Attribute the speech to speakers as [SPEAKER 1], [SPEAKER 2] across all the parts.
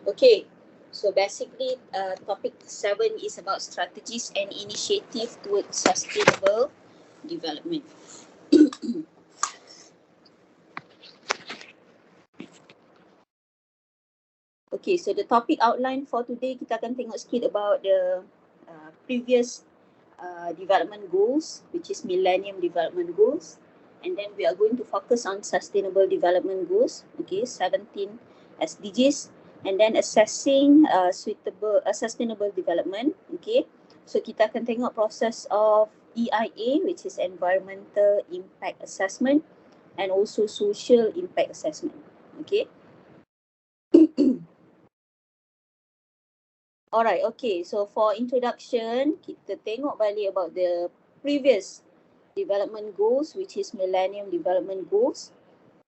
[SPEAKER 1] Okay, so basically topic 7 is about strategies and initiative towards sustainable development. Okay, so the topic outline for today, kita akan tengok sikit about the previous development goals, which is Millennium Development Goals. And then we are going to focus on Sustainable Development Goals, okay, 17 SDGs. And then assessing sustainable development, okay. So kita akan tengok proses of EIA, which is Environmental Impact Assessment, and also Social Impact Assessment, okay. Alright, okay. So for introduction, kita tengok balik about the previous development goals, which is Millennium Development Goals.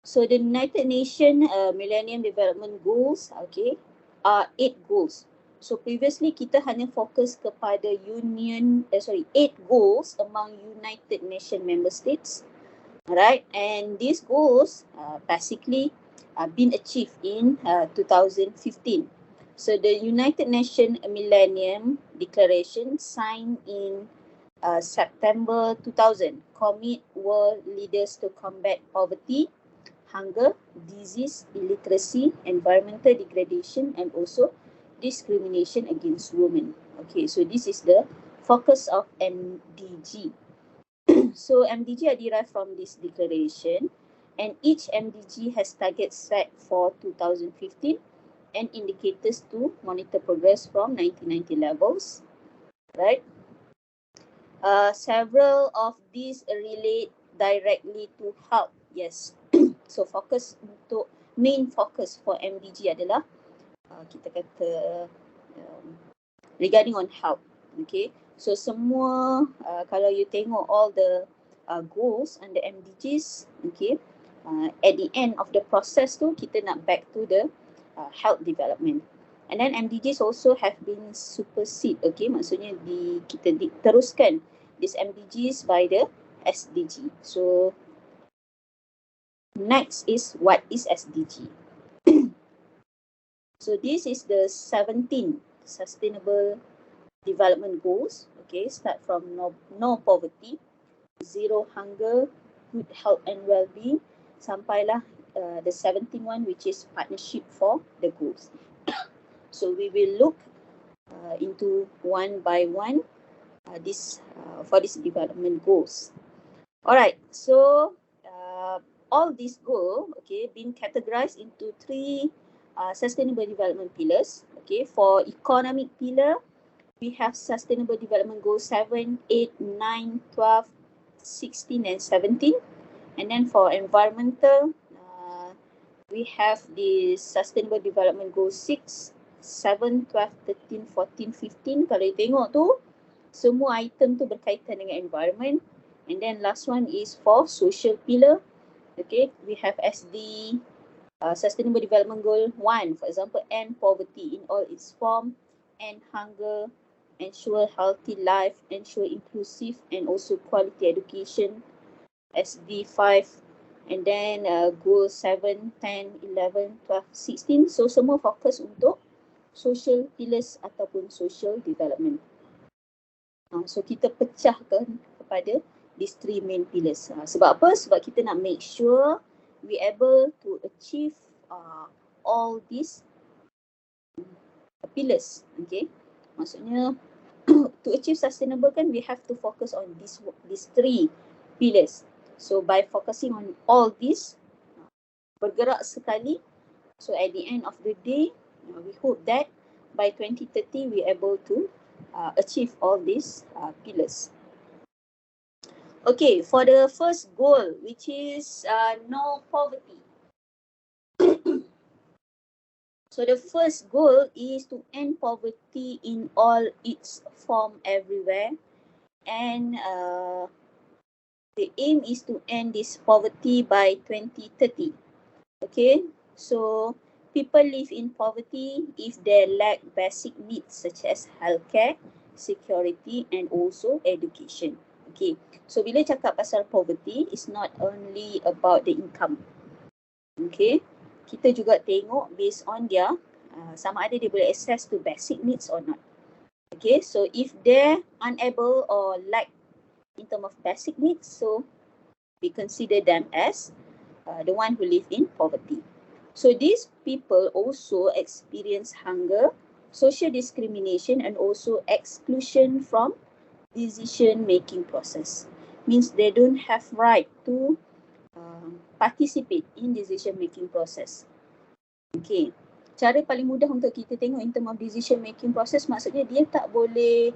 [SPEAKER 1] So the United Nations Millennium Development Goals, okay, are 8 goals. So previously kita hanya fokus kepada 8 goals among United Nations member states. Alright, and these goals basically been achieved in 2015. So the United Nations Millennium Declaration signed in September 2000 commit world leaders to combat poverty, hunger, disease, illiteracy, environmental degradation, and also discrimination against women. Okay, so this is the focus of MDG. So MDG are derived from this declaration, and each MDG has targets set for 2015 and indicators to monitor progress from 1990 levels, right? Several of these relate directly to health. Yes. So main focus for MDG adalah kita kata regarding on health. Okay. So semua kalau you tengok all the goals under MDGs, okay, at the end of the process tu kita nak back to the health development. And then MDGs also have been supersede, okay, maksudnya kita teruskan this MDGs by the SDG. So next is what is SDG. So this is the 17 sustainable development goals, okay, start from no poverty, zero hunger, good health and well-being, sampailah the 17th one, which is partnership for the goals. So we will look into one by one for these development goals. Alright, so all these goals, okay, been categorized into 3 sustainable development pillars. Okay, for economic pillar, we have Sustainable Development Goals 7, 8, 9, 12, 16 and 17. And then for environmental, we have the Sustainable Development Goals 6, 7, 12, 13, 14, 15. Kalau you tengok tu, semua item tu berkaitan dengan environment. And then last one is for social pillar. Okay, we have SD Sustainable Development Goal 1, for example, end poverty in all its form, end hunger, ensure healthy life, ensure inclusive and also quality education, SD 5, and then goal 7, 10, 11, 12, 16. So semua fokus untuk social pillars ataupun social development. So kita pecahkan kepada these 3 main pillars. Sebab apa? Sebab kita nak make sure we able to achieve all these pillars. Okay, maksudnya to achieve sustainable kan we have to focus on these 3 pillars. So by focusing on all these, bergerak sekali, so at the end of the day, we hope that by 2030 we able to achieve all these pillars. Okay, for the first goal, which is no poverty. So the first goal is to end poverty in all its form everywhere, and the aim is to end this poverty by 2030. Okay, so people live in poverty if they lack basic needs such as healthcare, security and also education. Okay, so bila cakap pasal poverty, it's not only about the income. Okay, kita juga tengok based on their sama ada dia boleh access to basic needs or not. Okay, so if they're unable or lack in terms of basic needs, so we consider them as the one who live in poverty. So these people also experience hunger, social discrimination, and also exclusion from decision-making process. Means they don't have right to participate in decision-making process. Okay, cara paling mudah untuk kita tengok in term of decision-making process, maksudnya dia tak boleh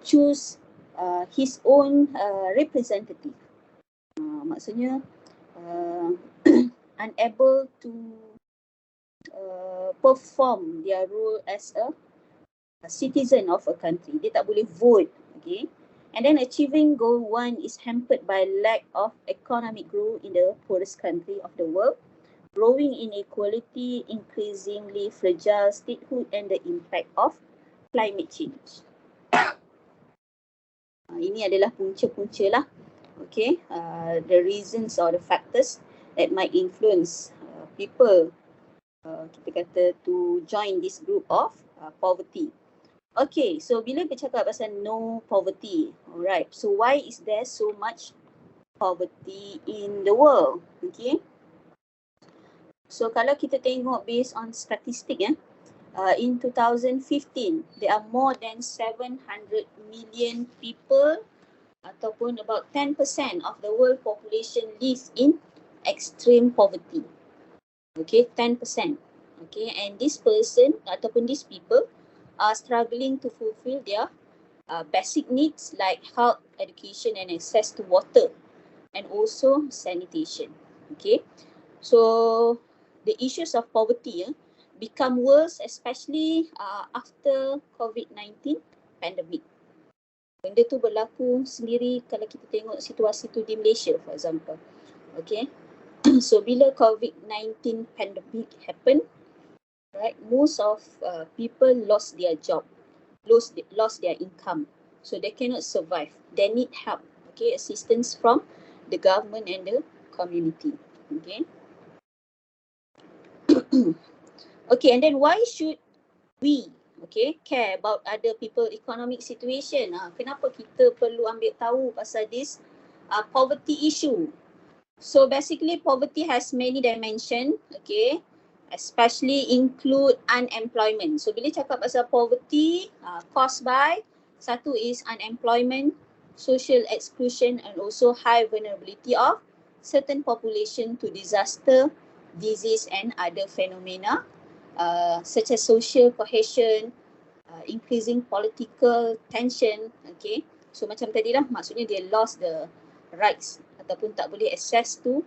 [SPEAKER 1] choose his own representative. Maksudnya unable to perform their role as a citizen of a country. Dia tak boleh vote. Okay. And then achieving goal 1 is hampered by lack of economic growth in the poorest country of the world, growing inequality, increasingly fragile statehood, and the impact of climate change. Ini adalah punca-punca lah. Okay, the reasons or the factors that might influence people, kita kata, to join this group of poverty. Okay, so bila bercakap pasal no poverty, alright, so why is there so much poverty in the world? Okay, so kalau kita tengok based on statistic, in 2015, there are more than 700 million people, ataupun about 10% of the world population lives in extreme poverty. Okay, 10%. Okay, and this person ataupun these people are struggling to fulfill their basic needs like health, education, and access to water, and also sanitation. Okay, so the issues of poverty become worse, especially after COVID-19 pandemic. Benda tu berlaku sendiri kalau kita tengok situasi tu di Malaysia, for example. Okay, so bila COVID-19 pandemic happen, right, most of people lost their job, lost their income, so they cannot survive. They need help, okay, assistance from the government and the community. Okay. Okay, and then why should we, okay, care about other people economic situation? Kenapa kita perlu ambil tahu pasal this poverty issue? So basically poverty has many dimension, okay, especially include unemployment. So bila cakap pasal poverty caused by, satu is unemployment, social exclusion, and also high vulnerability of certain population to disaster, disease, and other phenomena such as social cohesion, increasing political tension. Okay, so macam tadi lah, maksudnya dia lost the rights ataupun tak boleh access to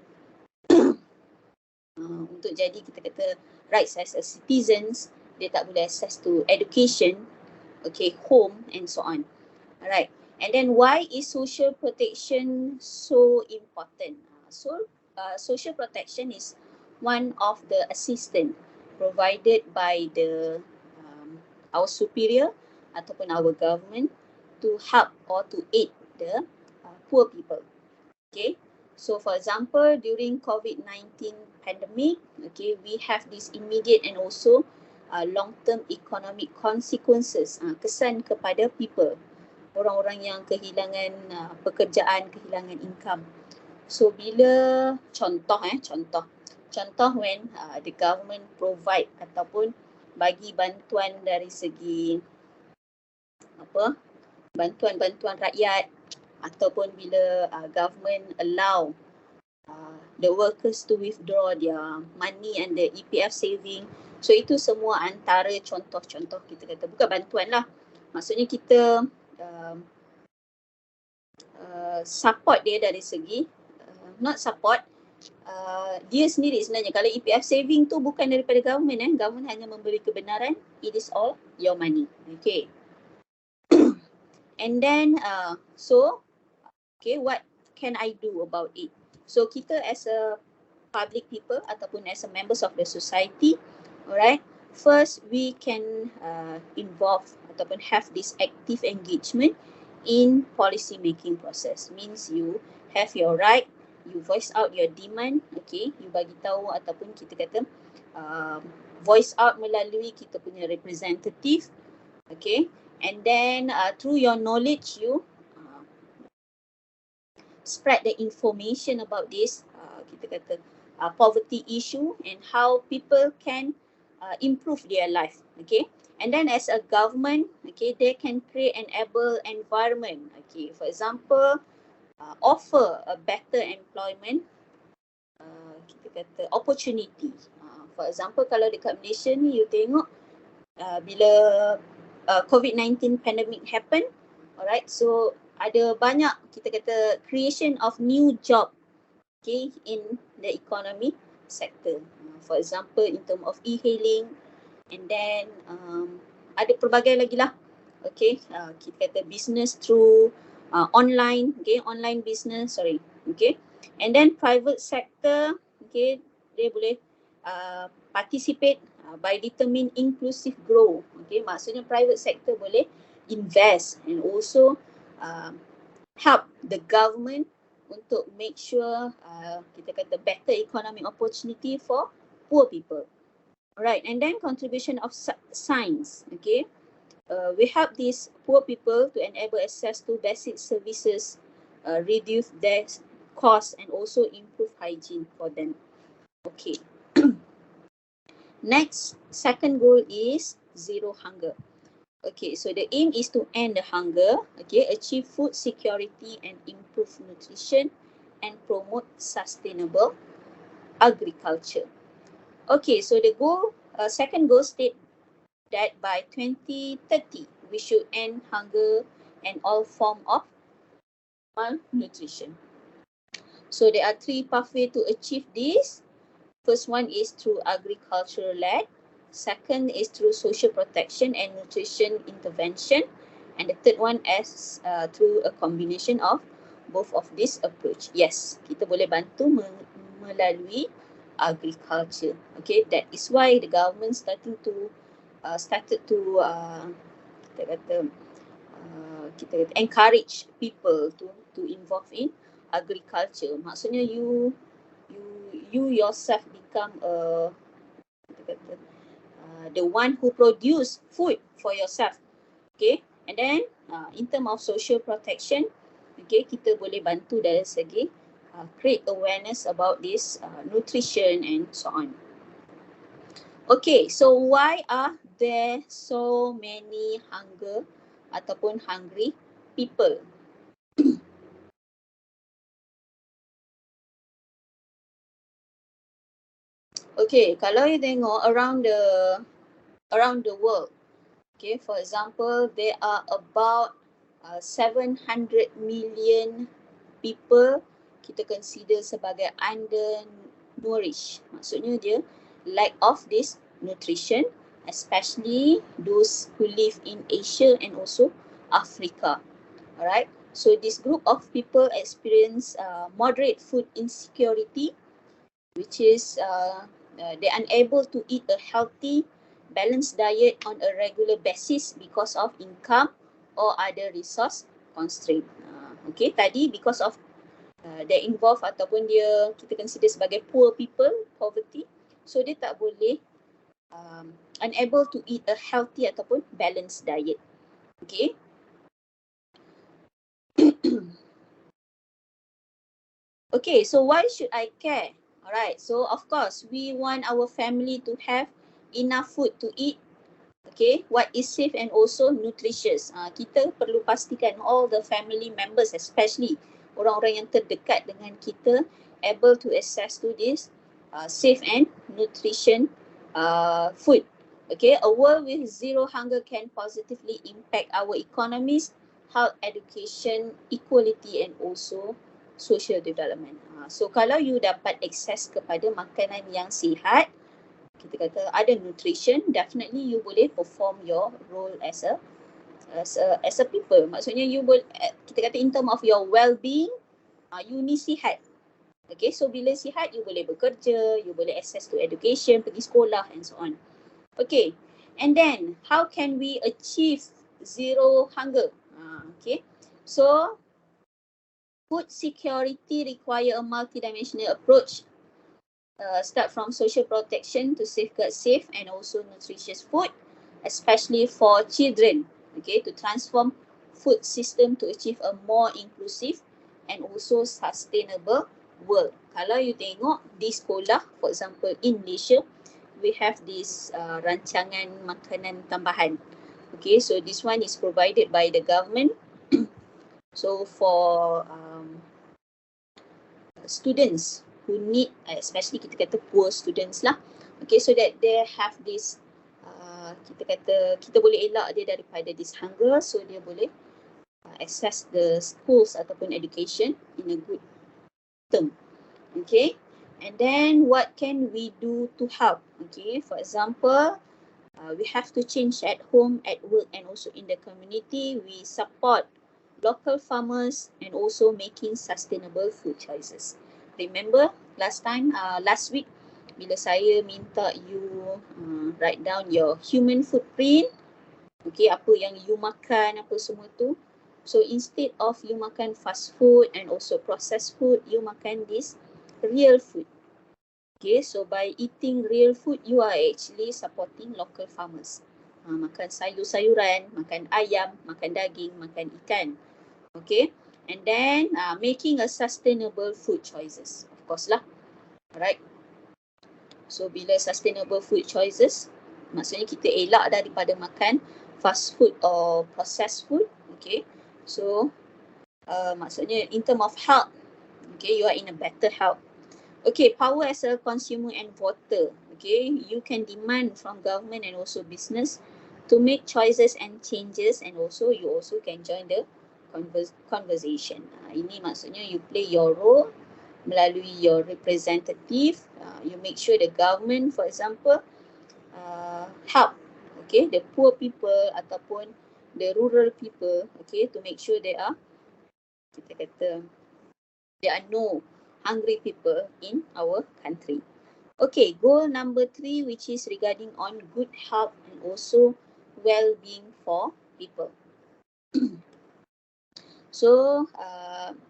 [SPEAKER 1] untuk jadi, kita kata, rights as a citizens. Dia tak boleh access to education, okay, home, and so on. Alright, and then why is social protection so important? So social protection is one of the assistance provided by the our superior ataupun our government to help or to aid the poor people. Okay, so for example, during COVID-19 pandemic, okay, we have this immediate and also long-term economic consequences, kesan kepada people, orang-orang yang kehilangan pekerjaan, kehilangan income. So bila contoh when the government provide ataupun bagi bantuan dari segi bantuan rakyat, ataupun bila government allow the workers to withdraw their money and the EPF saving. So itu semua antara contoh-contoh, kita kata, bukan bantuan lah, maksudnya kita support dia dari segi not support, dia sendiri sebenarnya. Kalau EPF saving tu bukan daripada government, government hanya memberi kebenaran, it is all your money. Okay. And then so okay, what can I do about it? So kita as a public people ataupun as a members of the society, alright, first we can involve ataupun have this active engagement in policy making process. Means you have your right, you voice out your demand, okay, you bagi tahu ataupun kita kata voice out melalui kita punya representative, okay, and then through your knowledge you spread the information about this kita kata poverty issue and how people can improve their life, okay. And then as a government, okay, they can create an able environment, okay, for example offer a better employment kita kata opportunity. For example, kalau dekat Malaysia ni you tengok bila COVID-19 pandemic happen, alright, so ada banyak kita kata creation of new job, okay, in the economy sector. For example, in term of e-hailing, and then ada pelbagai lagi lah, okay, kita kata business through online, okay, online business, okay, and then private sector, okay, dia boleh participate by determine inclusive growth, okay, maksudnya private sector boleh invest and also help the government untuk make sure kita kata better economic opportunity for poor people. Alright, and then contribution of science, okay. We help these poor people to enable access to basic services, reduce their cost and also improve hygiene for them. Okay. Next, second goal is zero hunger. Okay, so the aim is to end the hunger, okay, achieve food security and improve nutrition and promote sustainable agriculture. Okay, so the goal, second goal state that by 2030, we should end hunger and all form of malnutrition. So there are three pathways to achieve this. First one is through agricultural led. Second is through social protection and nutrition intervention. And the third one is through a combination of both of this approach. Yes, kita boleh bantu melalui agriculture. Okay, that is why the government started to kita kata encourage people to involve in agriculture. Maksudnya you yourself become the one who produce food for yourself, okay. And then in term of social protection, okay, kita boleh bantu dari segi create awareness about this nutrition and so on. Okay, so why are there so many hunger ataupun hungry people? Okay, kalau you tengok around the world, okay, for example, there are about 700 million people kita consider sebagai undernourished. Maksudnya dia lack of this nutrition, especially those who live in Asia and also Africa. Alright, so this group of people experience moderate food insecurity, which is they're unable to eat a healthy, balanced diet on a regular basis because of income or other resource constraint. Okay, tadi because of they're involved ataupun dia kita consider sebagai poor people, poverty, so dia tak boleh unable to eat a healthy ataupun balanced diet. Okay. Okay, so why should I care? Alright, so of course we want our family to have enough food to eat. Okay, what is safe and also nutritious. Kita perlu pastikan all the family members, especially orang-orang yang terdekat dengan kita, able to access to this safe and nutrition food. Okay, a world with zero hunger can positively impact our economies, health, education, equality and also social development. So kalau you dapat akses kepada makanan yang sihat, kita kata ada nutrition, definitely you boleh perform your role as a people. Maksudnya you boleh, kita kata in term of your well-being, you ni sihat. Okay, so bila sihat you boleh bekerja, you boleh access to education, pergi sekolah and so on. Okay, and then how can we achieve zero hunger? Okay, so Food security require a multidimensional approach. Start from social protection to safeguard safe and also nutritious food, especially for children. Okay, to transform food system to achieve a more inclusive and also sustainable world. Kalau you tengok di sekolah, for example in Malaysia, we have this rancangan makanan tambahan. Okay, so this one is provided by the government. So for students who need, especially kita kata poor students lah, okay, so that they have this, kita kata kita boleh elak dia daripada this hunger, so dia boleh access the schools ataupun education in a good term. Okay, and then what can we do to help? Okay, for example, we have to change at home, at work and also in the community. We support local farmers and also making sustainable food choices. Remember last week bila saya minta you write down your human footprint, okay, apa yang you makan, apa semua tu. So instead of you makan fast food and also processed food, you makan this real food. Okay, so by eating real food, you are actually supporting local farmers. Makan sayur-sayuran, makan ayam, makan daging, makan ikan. Okay, and then making a sustainable food choices. Of course lah, alright. So bila sustainable food choices, maksudnya kita elak daripada makan fast food or processed food. Okay, so maksudnya in term of health, okay, you are in a better health. Okay, power as a consumer and voter. Okay, you can demand from government and also business to make choices and changes, and also you also can join the conversation. Ini maksudnya you play your role melalui your representative. You make sure the government, for example, help, okay, the poor people ataupun the rural people, okay, to make sure there are, kita kata, there are no hungry people in our country. Okay, goal number 3, which is regarding on good health and also well-being for people. So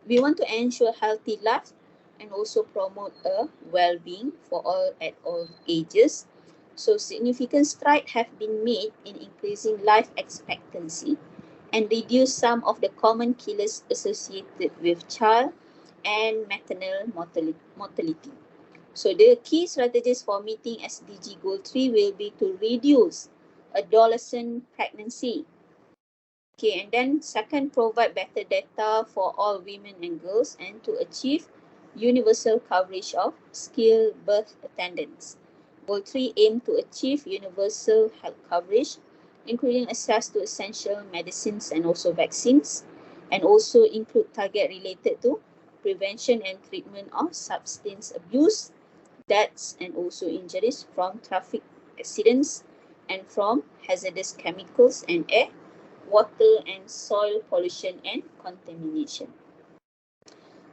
[SPEAKER 1] we want to ensure healthy life and also promote a well-being for all at all ages. So significant strides have been made in increasing life expectancy and reduce some of the common killers associated with child and maternal mortality. So the key strategies for meeting SDG Goal 3 will be to reduce adolescent pregnancy. Okay, and then second, provide better data for all women and girls and to achieve universal coverage of skilled birth attendants. Goal 3 aim to achieve universal health coverage, including access to essential medicines and also vaccines, and also include target related to prevention and treatment of substance abuse, deaths and also injuries from traffic accidents and from hazardous chemicals and air, water and soil pollution and contamination.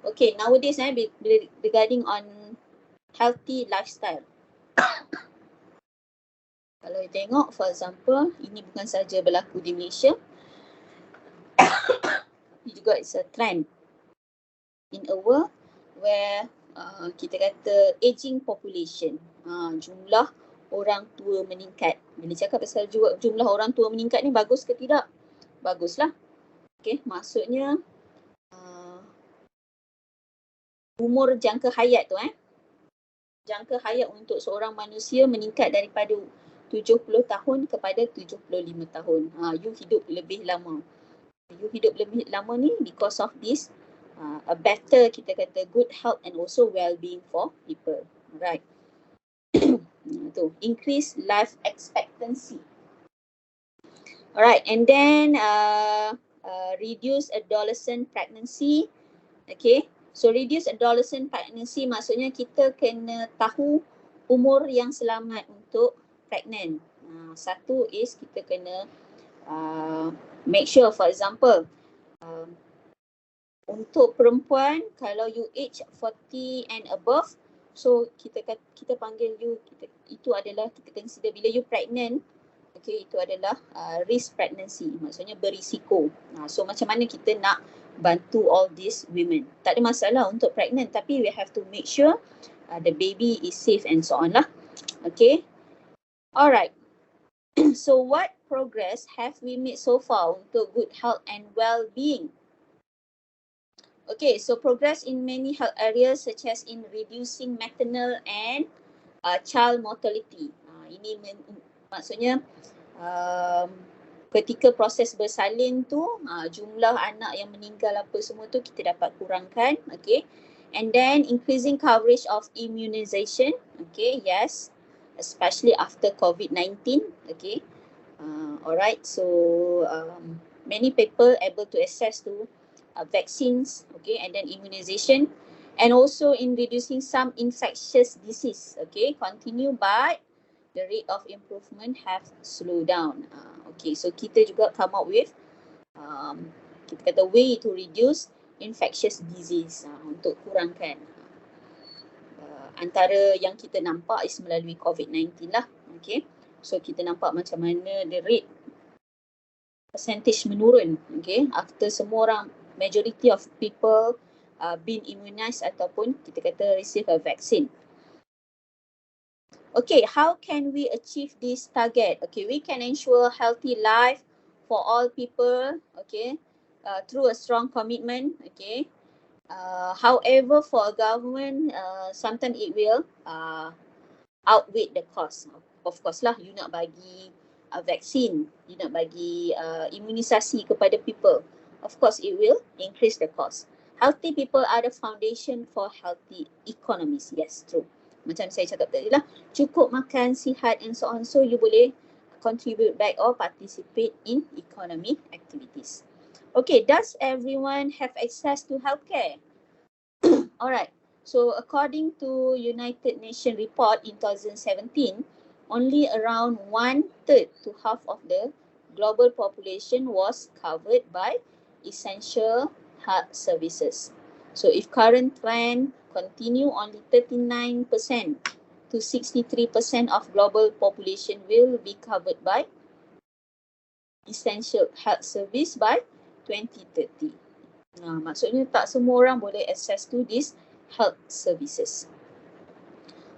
[SPEAKER 1] Okay, nowadays regarding on healthy lifestyle. Kalau you tengok, for example, ini bukan saja berlaku di Malaysia, tapi juga it's a trend in a world where kita kata aging population, jumlah orang tua meningkat. Bila cakap pasal jumlah orang tua meningkat ni bagus ke tidak? Baguslah. Okay, maksudnya umur jangka hayat tu jangka hayat untuk seorang manusia meningkat daripada 70 tahun kepada 75 tahun. You hidup lebih lama. You hidup lebih lama ni because of this a better, kita kata, good health and also well-being for people. Right. Tu, increase life expectancy. Alright, and then reduce adolescent pregnancy. Okay, so reduce adolescent pregnancy maksudnya kita kena tahu umur yang selamat untuk pregnant. Satu is kita kena make sure, for example, untuk perempuan, kalau you age 40 and above, so kita panggil you, itu adalah kita consider bila you pregnant, okay, itu adalah risk pregnancy, maksudnya berisiko. So macam mana kita nak bantu all these women. Tak ada masalah untuk pregnant, tapi we have to make sure the baby is safe and so on lah. Okay. Alright. So what progress have we made so far untuk good health and well-being? Okay, so progress in many health areas such as in reducing maternal and child mortality. Ini maksudnya ketika proses bersalin tu jumlah anak yang meninggal apa semua tu kita dapat kurangkan, okay. And then increasing coverage of immunization, okay, yes, especially after COVID-19, okay. Alright, so many people able to access to vaccines, okay, and then immunization, and also in reducing some infectious disease, okay, continue, but the rate of improvement have slowed down. Okay, so kita juga come up with kita kata way to reduce infectious disease untuk kurangkan. Antara yang kita nampak is melalui COVID-19 lah, okay. So kita nampak macam mana the rate percentage menurun, okay, after semua orang, majority of people been immunized ataupun kita kata receive a vaccine. Okay, how can we achieve this target? Okay, we can ensure healthy life for all people, okay, through a strong commitment, okay. However, for a government, sometimes it will outweigh the cost. Of course lah, you nak bagi vaksin, you nak bagi imunisasi kepada people. Of course, it will increase the cost. Healthy people are the foundation for healthy economies. Yes, true. Macam saya cakap tadi lah, cukup makan, sihat and so on. So, you boleh contribute back or participate in economic activities. Okay, does everyone have access to healthcare? Alright, so according to United Nations report in 2017, only around 1/3 to half of the global population was covered by essential health services. So if current trend continue, only 39% to 63% of global population will be covered by essential health service by 2030. Maksudnya tak semua orang boleh access to these health services.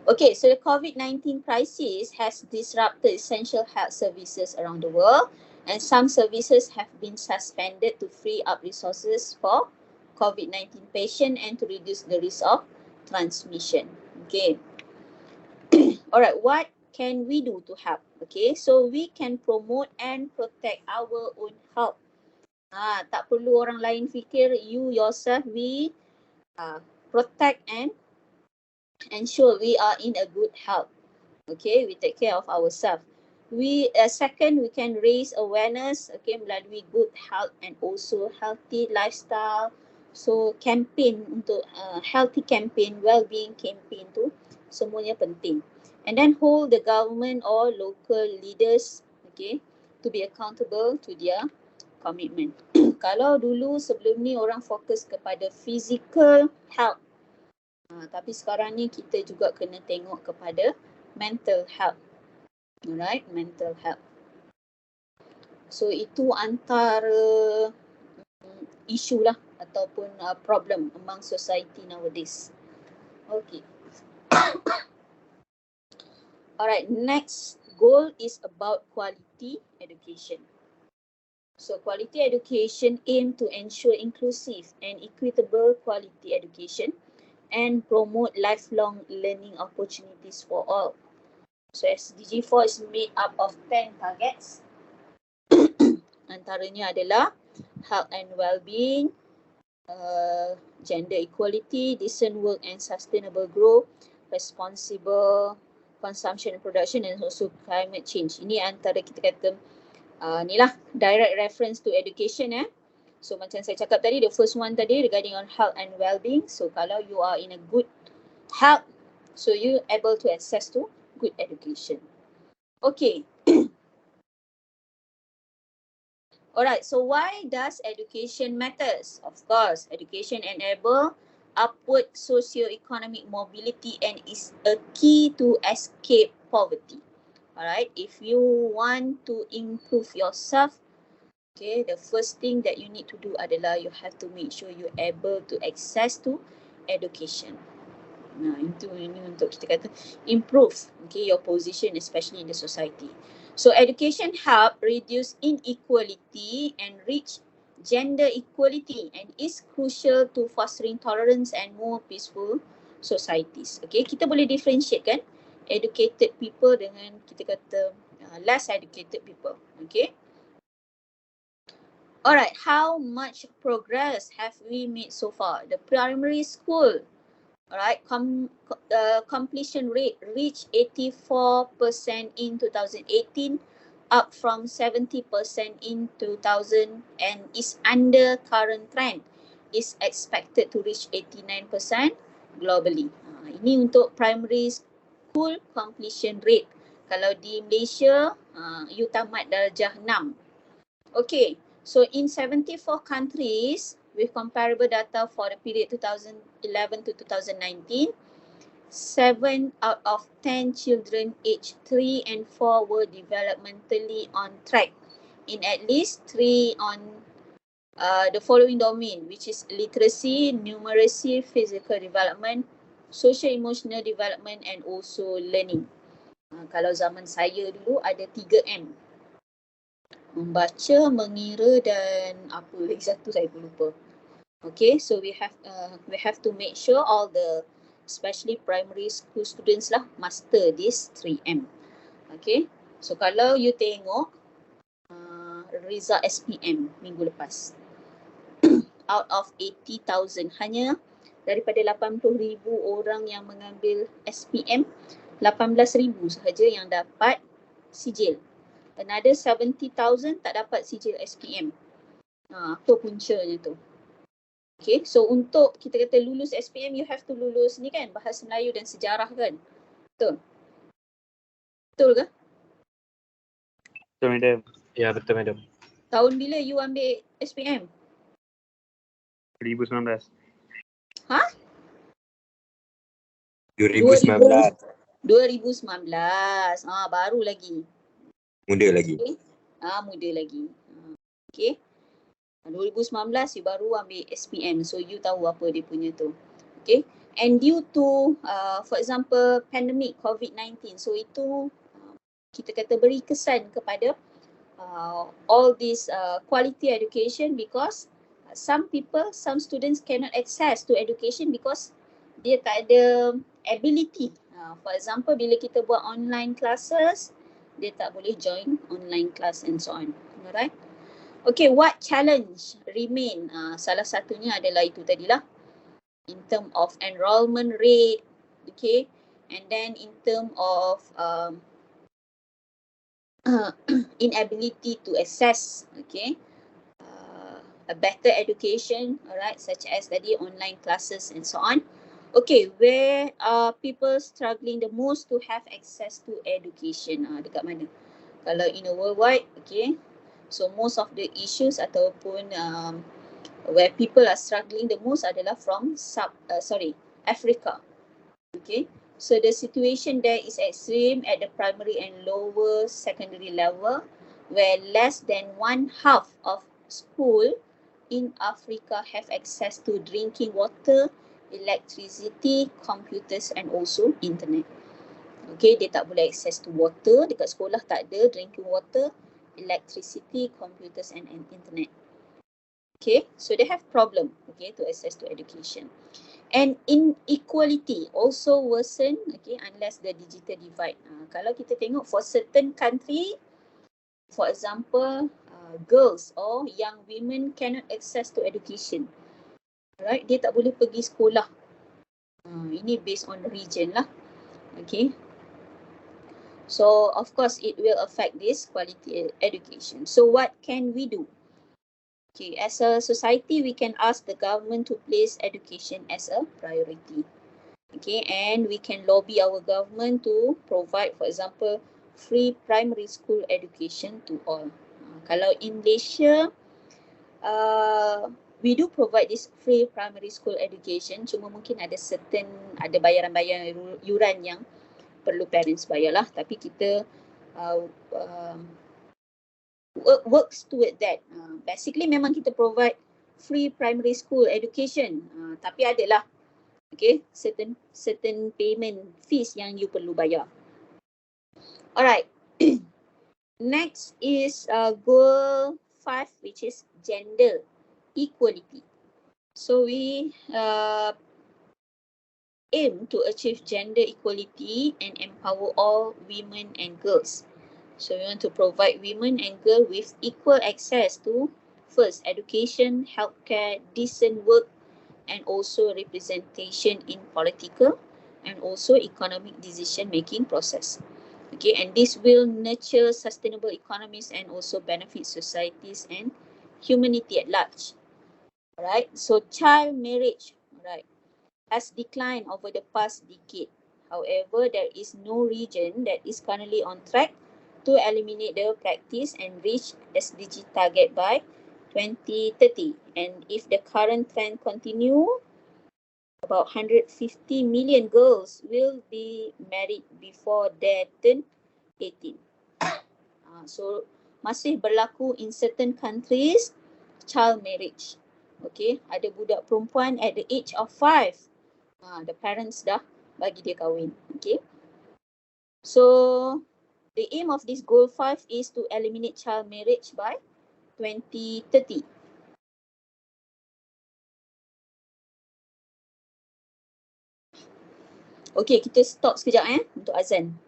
[SPEAKER 1] Okay, so the COVID-19 crisis has disrupted essential health services around the world, and some services have been suspended to free up resources for COVID-19 patients and to reduce the risk of transmission. Okay. Alright, what can we do to help? Okay, so we can promote and protect our own health. Tak perlu orang lain fikir, you yourself, we protect and ensure we are in a good health. Okay, we take care of ourselves. Second, we can raise awareness, okay, melalui good health and also healthy lifestyle. So campaign untuk healthy campaign, well-being campaign tu semuanya penting. And then hold the government or local leaders, okay, to be accountable to their commitment. Kalau dulu sebelum ni orang fokus kepada physical health, tapi sekarang ni kita juga kena tengok kepada mental health. Alright, mental health. So itu antara isu lah ataupun problem among society nowadays. Okay. Alright, next goal is about quality education. So quality education aim to ensure inclusive and equitable quality education and promote lifelong learning opportunities for all. So SDG 4 is made up of 10 targets. Antaranya adalah health and well-being, gender equality, decent work and sustainable growth, responsible consumption and production, and also climate change. Ini antara kita kata ni lah direct reference to education. So macam saya cakap tadi, the first one tadi regarding on health and well-being. So kalau you are in a good health, so you able to access to good education. Okay. Alright, so why does education matters? Of course, education enable upward socio-economic mobility and is a key to escape poverty. Alright, if you want to improve yourself, Okay, the first thing that you need to do adalah you have to make sure you able to access to education. Nah, ini untuk kita kata improve okay, your position especially in the society. So education help reduce inequality and reach gender equality and is crucial to fostering tolerance and more peaceful societies. Okay, kita boleh differentiate kan educated people dengan kita kata less educated people. Okay. Alright, how much progress have we made so far? The primary school, alright, completion rate reached 84% in 2018, up from 70% in 2000 and is under current trend. Is expected to reach 89% globally. Ini untuk primary school completion rate. Kalau di Malaysia, you tamat darjah 6. Okay. So in 74 countries with comparable data for the period 2011 to 2019, 7 out of 10 children aged 3 and 4 were developmentally on track in at least 3 on the following domain, which is literacy, numeracy, physical development, social-emotional development and also learning. Kalau zaman saya dulu ada 3M. Membaca, mengira dan apa lagi satu saya pun lupa. Okay, so we have to make sure all the especially primary school students lah master this 3M. Okay, so kalau you tengok result SPM minggu lepas out of 80,000 hanya daripada 80,000 orang yang mengambil SPM 18,000 sahaja yang dapat sijil. Another 70,000 tak dapat sijil SPM. Apa puncanya tu? Okay, so untuk kita kata lulus SPM, you have to lulus ni kan, Bahasa Melayu dan Sejarah kan? Betul? Betul ke?
[SPEAKER 2] Betul, madam. Ya, betul, madam.
[SPEAKER 1] Tahun bila you ambil SPM?
[SPEAKER 2] 2019.
[SPEAKER 1] Ha?
[SPEAKER 3] 2019.
[SPEAKER 1] 2019. Baru lagi.
[SPEAKER 3] Muda lagi.
[SPEAKER 1] Okay. Muda lagi. Okay. 2019 you baru ambil SPM. So you tahu apa dia punya tu. Okay. And due to for example pandemic COVID-19. So itu kita kata beri kesan kepada all this quality education because some students cannot access to education because dia tak ada ability. For example bila kita buat online classes, dia tak boleh join online class and so on. Alright. Okay, what challenge remain? Salah satunya adalah itu tadilah. In term of enrollment rate, okay. And then in term of inability to access, okay, a better education, alright, such as tadi online classes and so on. Okay, where are people struggling the most to have access to education? Dekat mana? Kalau in a worldwide, okay. So most of the issues ataupun where people are struggling the most adalah from Africa. Okay. So the situation there is extreme at the primary and lower secondary level, where less than 1/2 of school in Africa have access to drinking water, electricity, computers and also internet. Okay, dia tak boleh access to water, dekat sekolah tak ada drinking water, electricity, computers and internet. Okay, so they have problem, okay, to access to education. And inequality also worsen, okay, unless the digital divide. Kalau kita tengok for certain country, for example, girls or young women cannot access to education. Right, dia tak boleh pergi sekolah. Ini based on region lah. Okay. So of course it will affect this quality education. So what can we do? Okay, as a society we can ask the government to place education as a priority. Okay, and we can lobby our government to provide, for example, free primary school education to all. Kalau in Malaysia, we do provide this free primary school education, cuma mungkin ada bayaran-bayaran yuran yang perlu parents bayar lah, tapi kita works toward that. Basically memang kita provide free primary school education, tapi adalah okay, certain payment fees yang you perlu bayar. Alright. Next is goal 5, which is gender equality. So we aim to achieve gender equality and empower all women and girls. So we want to provide women and girls with equal access to first education, healthcare, decent work, and also representation in political and also economic decision making process. Okay, and this will nurture sustainable economies and also benefit societies and humanity at large. Alright, so child marriage, alright, has declined over the past decade. However, there is no region that is currently on track to eliminate the practice and reach SDG target by 2030. And if the current trend continue, about 150 million girls will be married before they turn 18. So masih berlaku in certain countries child marriage. Okay, ada budak perempuan at the age of 5. The parents dah bagi dia kahwin. Okay. So the aim of this goal 5 is to eliminate child marriage by 2030. Okay, kita stop sekejap untuk azan.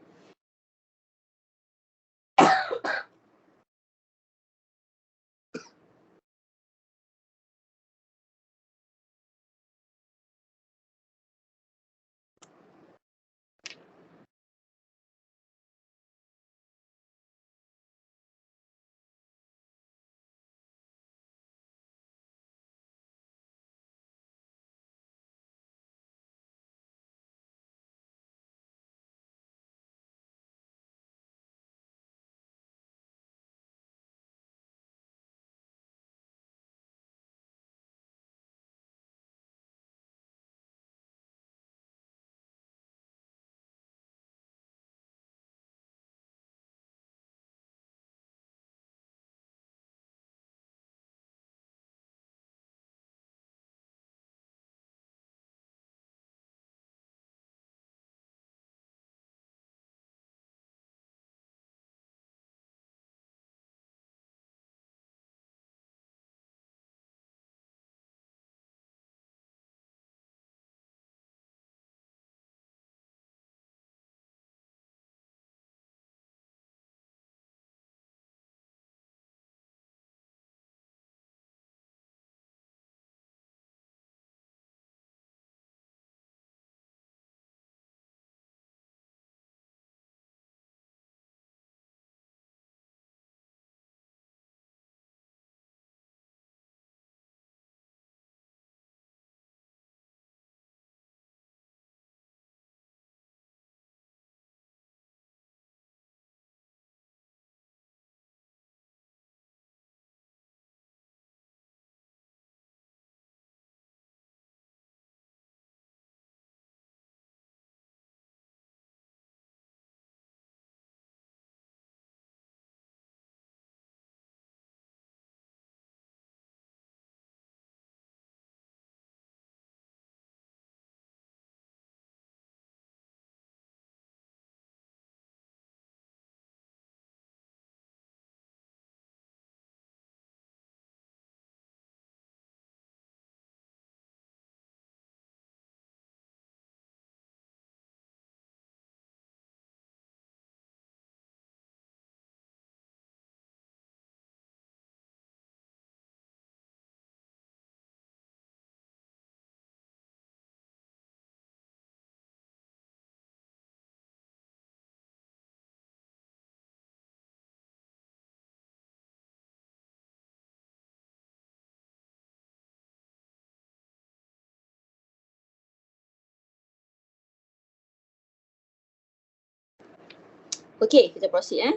[SPEAKER 1] Okay, kita proceed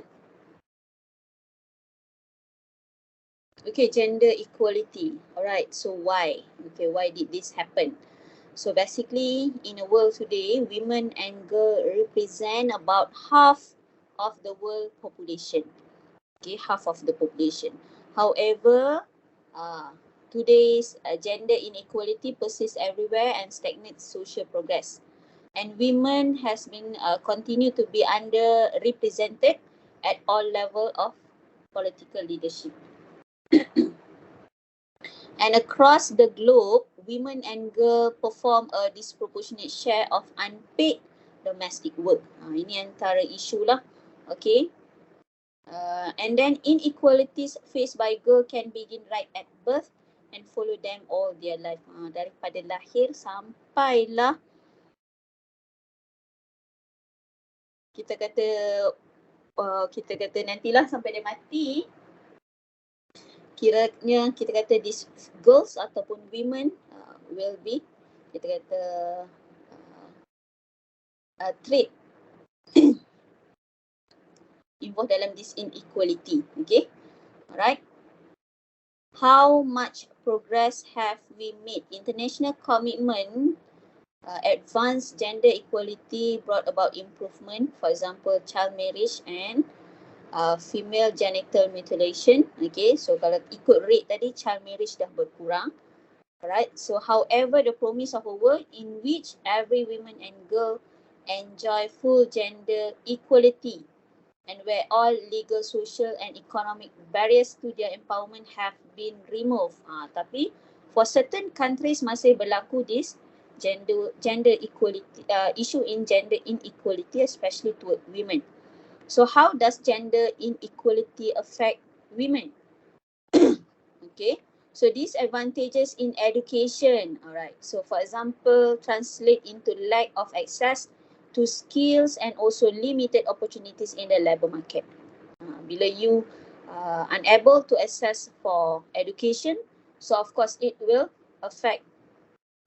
[SPEAKER 1] Okay, gender equality. Alright, so why? Okay, why did this happen? So basically, in the world today, women and girls represent about half of the world population. Okay, half of the population. However, today's gender inequality persists everywhere and stagnates social progress. And women has been continue to be underrepresented at all level of political leadership. And across the globe, women and girls perform a disproportionate share of unpaid domestic work. Ini antara isu lah. Okay. And then inequalities faced by girl can begin right at birth and follow them all their life. Daripada lahir sampailah kita kata nantilah sampai dia mati, kiranya kita kata these girls ataupun women will be, kita kata trait involved dalam this inequality. Okay, alright. How much progress have we made? International commitment, advanced gender equality brought about improvement. For example, child marriage and female genital mutilation. Okay, so kalau ikut rate tadi, child marriage dah berkurang. Alright, so however, the promise of a world in which every woman and girl enjoy full gender equality and where all legal, social and economic barriers to their empowerment have been removed. Tapi for certain countries masih berlaku this gender equality issue in gender inequality, especially toward women. So how does gender inequality affect women? Okay, so these advantages in education, alright. So for example, translate into lack of access to skills and also limited opportunities in the labour market. Bila you unable to access for education, so of course it will affect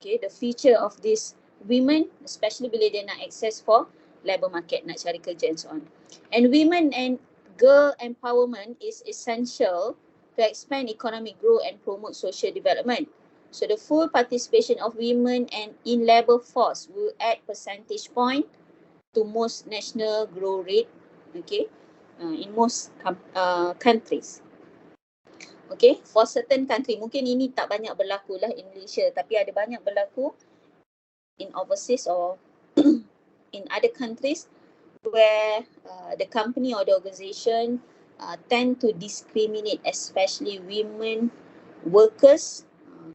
[SPEAKER 1] the future of these women, especially bila dia nak access for labour market, nak cari kerja and so on. And women and girl empowerment is essential to expand economic growth and promote social development. So the full participation of women and in labour force will add percentage point to most national growth rate, okay, in most countries. Okay, for certain country, mungkin ini tak banyak berlaku lah in Malaysia, tapi ada banyak berlaku in overseas or in other countries where the company or the organisation tend to discriminate, especially women workers.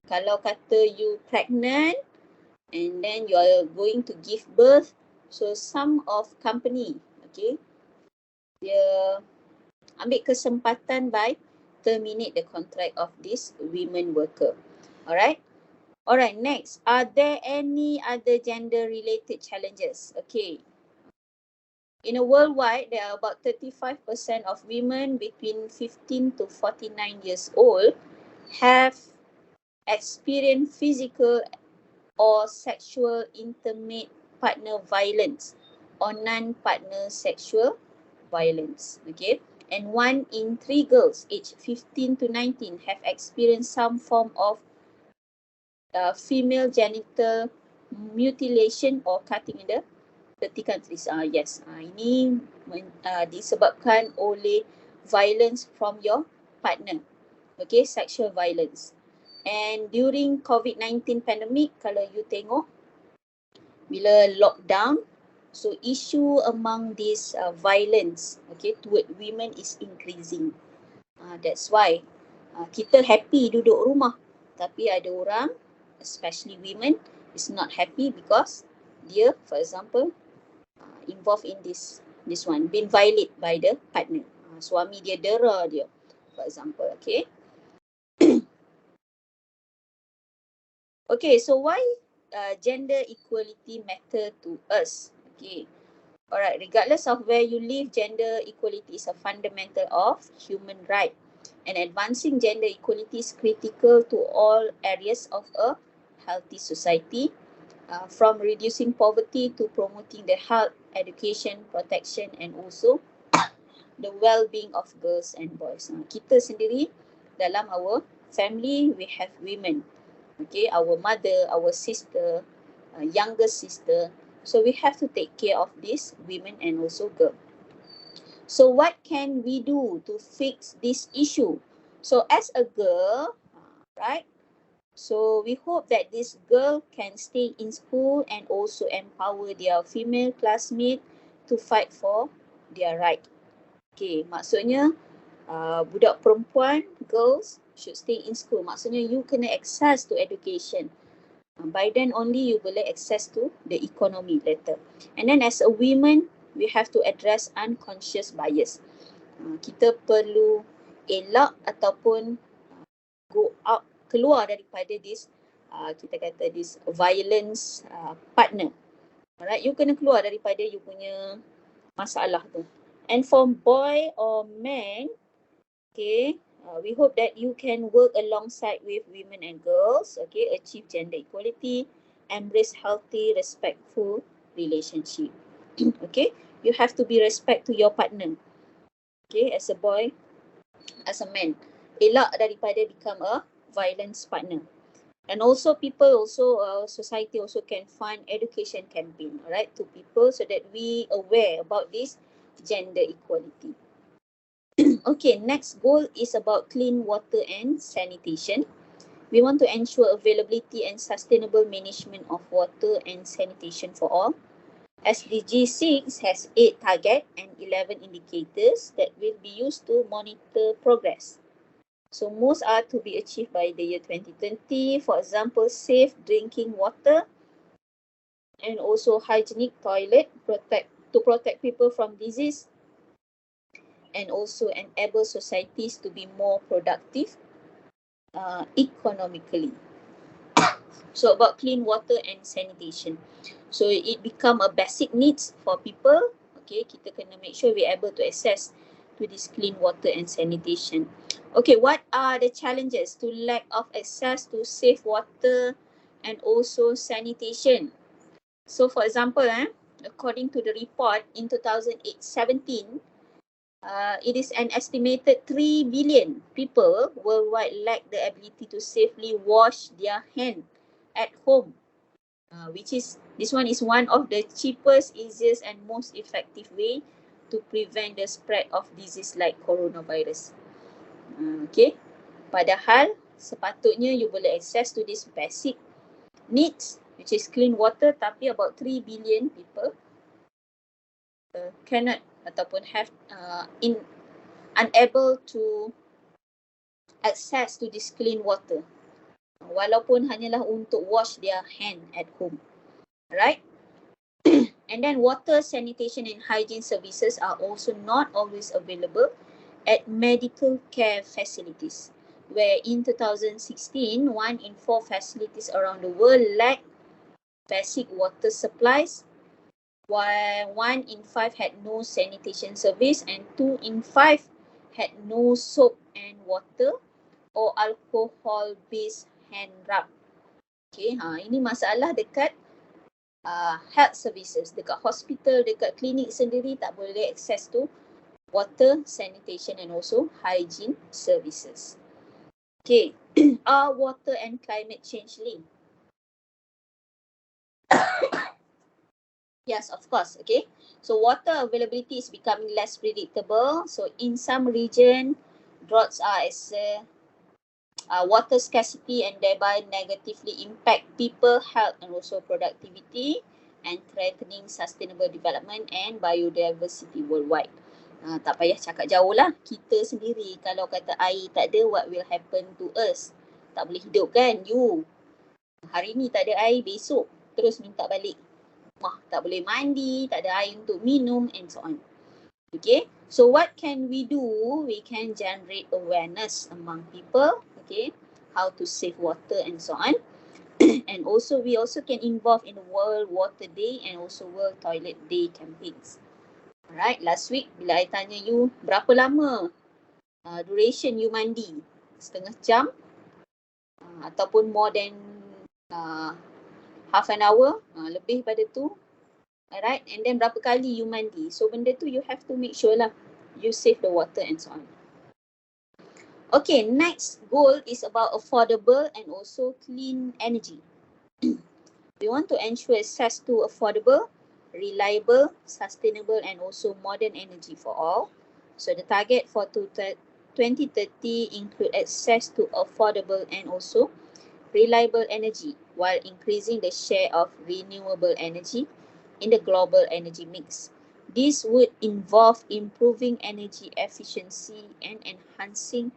[SPEAKER 1] Kalau kata you pregnant and then you are going to give birth, so some of company, okay, dia ambil kesempatan by terminate the contract of this women worker. Alright. Alright, next. Are there any other gender related challenges? Okay. In a worldwide, there are about 35% of women between 15 to 49 years old have experienced physical or sexual intimate partner violence or non-partner sexual violence. Okay, and 1 in 3 girls aged 15 to 19 have experienced some form of female genital mutilation or cutting in the 30 countries. Yes, ini disebabkan oleh violence from your partner. Okay, sexual violence. And during COVID-19 pandemic, kalau you tengok, bila lockdown, so issue among this violence, okay, toward women is increasing. That's why kita happy duduk rumah, tapi ada orang, especially women, is not happy because dia, for example, involved in this one, been violated by the partner. Suami dia dera dia, for example, okay. Okay, so why gender equality matter to us? Okay, alright, regardless of where you live, gender equality is a fundamental of human right, and advancing gender equality is critical to all areas of a healthy society, from reducing poverty to promoting the health, education, protection and also the well-being of girls and boys. Kita sendiri dalam our family, we have women. Okay, our mother, our sister, younger sister. So we have to take care of these women and also girl. So what can we do to fix this issue? So as a girl, right? So we hope that this girl can stay in school and also empower their female classmate to fight for their right. Okay, maksudnya budak perempuan, girls should stay in school. Maksudnya you kena access to education. By then only you boleh access to the economy later. And then as a woman, we have to address unconscious bias. Kita perlu elak ataupun go out, keluar daripada this kita kata this violence partner. Alright, you kena keluar daripada you punya masalah tu. And for boy or man, okay, we hope that you can work alongside with women and girls, okay, achieve gender equality, embrace healthy, respectful relationship. Okay, you have to be respect to your partner. Okay, as a boy, as a man, elak daripada become a violence partner. And also people also, society also can fund education campaign, alright, to people so that we aware about this gender equality. Okay, next goal is about clean water and sanitation. We want to ensure availability and sustainable management of water and sanitation for all. SDG 6 has 8 targets and 11 indicators that will be used to monitor progress. So most are to be achieved by the year 2020. For example, safe drinking water and also hygienic toilet to protect people from disease, and also enable societies to be more productive economically. So about clean water and sanitation. So it become a basic needs for people. Okay, kita kena make sure we're able to access to this clean water and sanitation. Okay, what are the challenges to lack of access to safe water and also sanitation? So for example, according to the report in 2017, it is an estimated 3 billion people worldwide lack the ability to safely wash their hand at home, which is, this one is one of the cheapest, easiest and most effective way to prevent the spread of disease like coronavirus. Okay, padahal sepatutnya you boleh access to this basic needs, which is clean water, tapi about 3 billion people cannot ataupun have unable to access to this clean water, walaupun hanyalah untuk wash their hand at home. Right? And then water, sanitation and hygiene services are also not always available at medical care facilities, where in 2016, 1 in 4 facilities around the world lack basic water supplies, while 1 in 5 had no sanitation service and 2 in 5 had no soap and water or alcohol-based hand rub. Okay, ini masalah dekat health services, dekat hospital, dekat klinik sendiri tak boleh access to water, sanitation and also hygiene services. Okay, are water and climate change linked? Yes, of course. Okay, so water availability is becoming less predictable. So in some region, droughts are as water scarcity and thereby negatively impact people, health and also productivity, and threatening sustainable development and biodiversity worldwide. Tak payah cakap jauh lah, kita sendiri kalau kata air tak ada, what will happen to us? Tak boleh hidup kan, you. Hari ni tak ada air, besok terus minta balik. Tak boleh mandi, tak ada air untuk minum and so on. Okay, so what can we do? We can generate awareness among people, okay, how to save water and so on. And also we also can involve in the World Water Day and also World Toilet Day campaigns. Alright, last week bila I tanya you berapa lama duration you mandi, setengah jam ataupun more than half an hour, lebih pada tu. Alright, and then berapa kali you mandi. So benda tu you have to make sure lah you save the water and so on. Okay, next goal is about affordable and also clean energy. We want to ensure access to affordable, reliable, sustainable and also modern energy for all. So the target for 2030 include access to affordable and also reliable energy while increasing the share of renewable energy in the global energy mix. This would involve improving energy efficiency and enhancing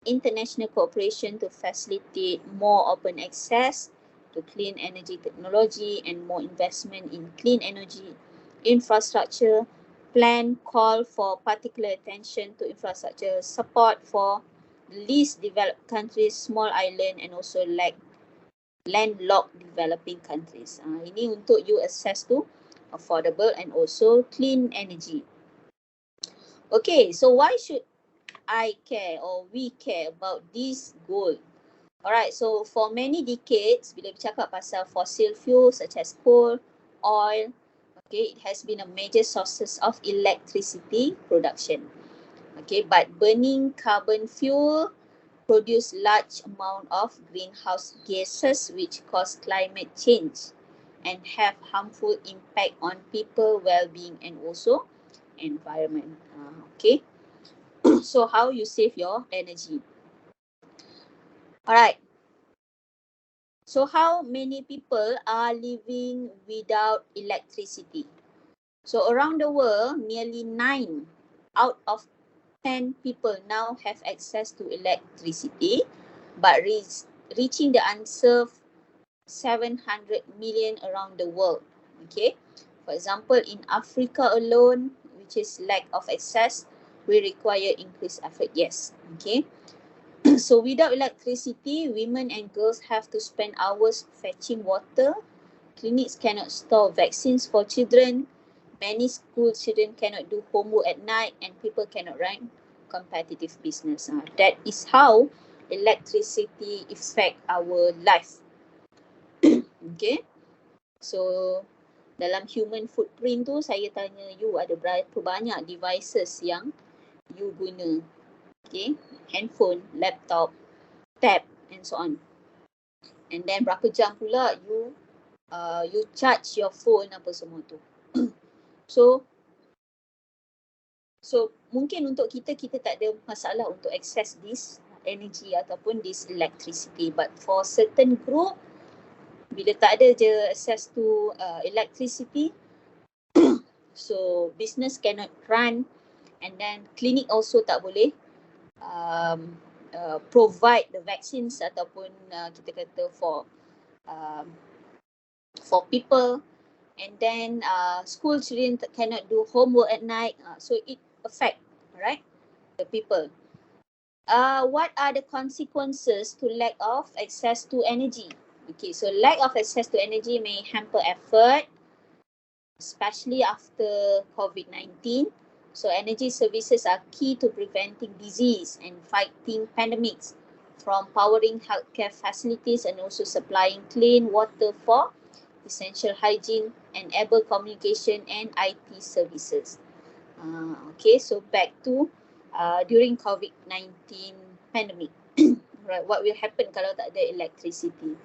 [SPEAKER 1] international cooperation to facilitate more open access to clean energy technology and more investment in clean energy infrastructure. Plan call for particular attention to infrastructure support for the least developed countries, small island and also landlocked developing countries. Ini untuk you access to affordable and also clean energy. Okay, so why should I care or we care about this goal? Alright, so for many decades, bila bercakap pasal fossil fuel such as coal, oil, okay, it has been a major sources of electricity production. Okay, but burning carbon fuel produce large amount of greenhouse gases which cause climate change and have harmful impact on people well-being and also environment. Okay, so how you save your energy? Alright, so how many people are living without electricity? So around the world, nearly 9 out of 10 people now have access to electricity, but reaching the unserved 700 million around the world. Okay, for example, in Africa alone, which is lack of access, we require increased effort. Yes, okay. So without electricity, women and girls have to spend hours fetching water. Clinics cannot store vaccines for children. Many school children cannot do homework at night and people cannot run competitive business. That is how electricity affect our life. Okay. So dalam human footprint tu saya tanya you ada berapa banyak devices yang you guna. Okay. Handphone, laptop, tab and so on. And then berapa jam pula you charge your phone apa semua tu. So mungkin untuk kita tak ada masalah untuk access this energy ataupun this electricity, but for certain group bila tak ada je access to electricity, so business cannot run and then clinic also tak boleh provide the vaccines ataupun kita kata for people, and then school children cannot do homework at night, so it affect, right, the people. What are the consequences to lack of access to energy? Okay, so lack of access to energy may hamper effort, especially after COVID-19. So energy services are key to preventing disease and fighting pandemics, from powering healthcare facilities and also supplying clean water for essential hygiene, enable communication and IT services. Okay, so back to during COVID-19 pandemic, right? What will happen kalau tak ada electricity?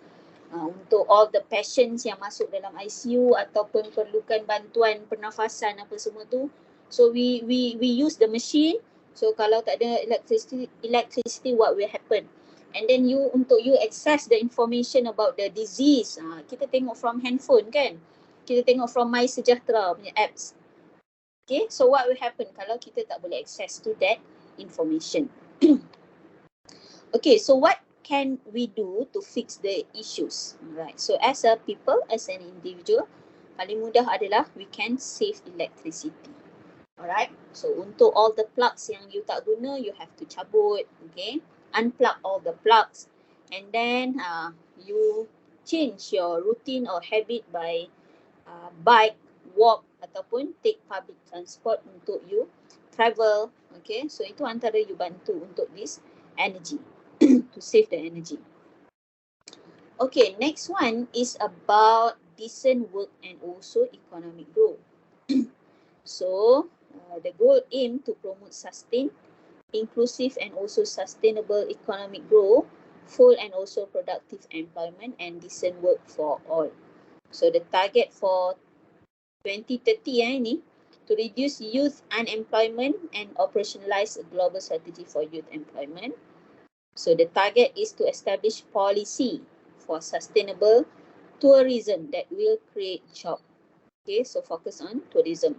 [SPEAKER 1] Untuk all the patients yang masuk dalam ICU ataupun perlukan bantuan pernafasan apa semua tu, so we use the machine. So kalau tak ada electricity, what will happen? And then untuk you access the information about the disease, kita tengok from handphone kan, kita tengok from MySejahtera punya apps. Okay, so what will happen kalau kita tak boleh access to that information? Okay, so what can we do to fix the issues? Right, so as a people, as an individual, paling mudah adalah we can save electricity. Alright, so untuk all the plugs yang you tak guna, you have to cabut, okay, unplug all the plugs, and then you change your routine or habit by bike, walk ataupun take public transport untuk you travel. Okay, so itu antara you bantu untuk this energy to save the energy. Okay, next one is about decent work and also economic growth. So the goal aim to promote sustained, inclusive and also sustainable economic growth, full and also productive employment and decent work for all. So the target for 2030 ni, to reduce youth unemployment and operationalize a global strategy for youth employment. So the target is to establish policy for sustainable tourism that will create jobs. Okay, so focus on tourism.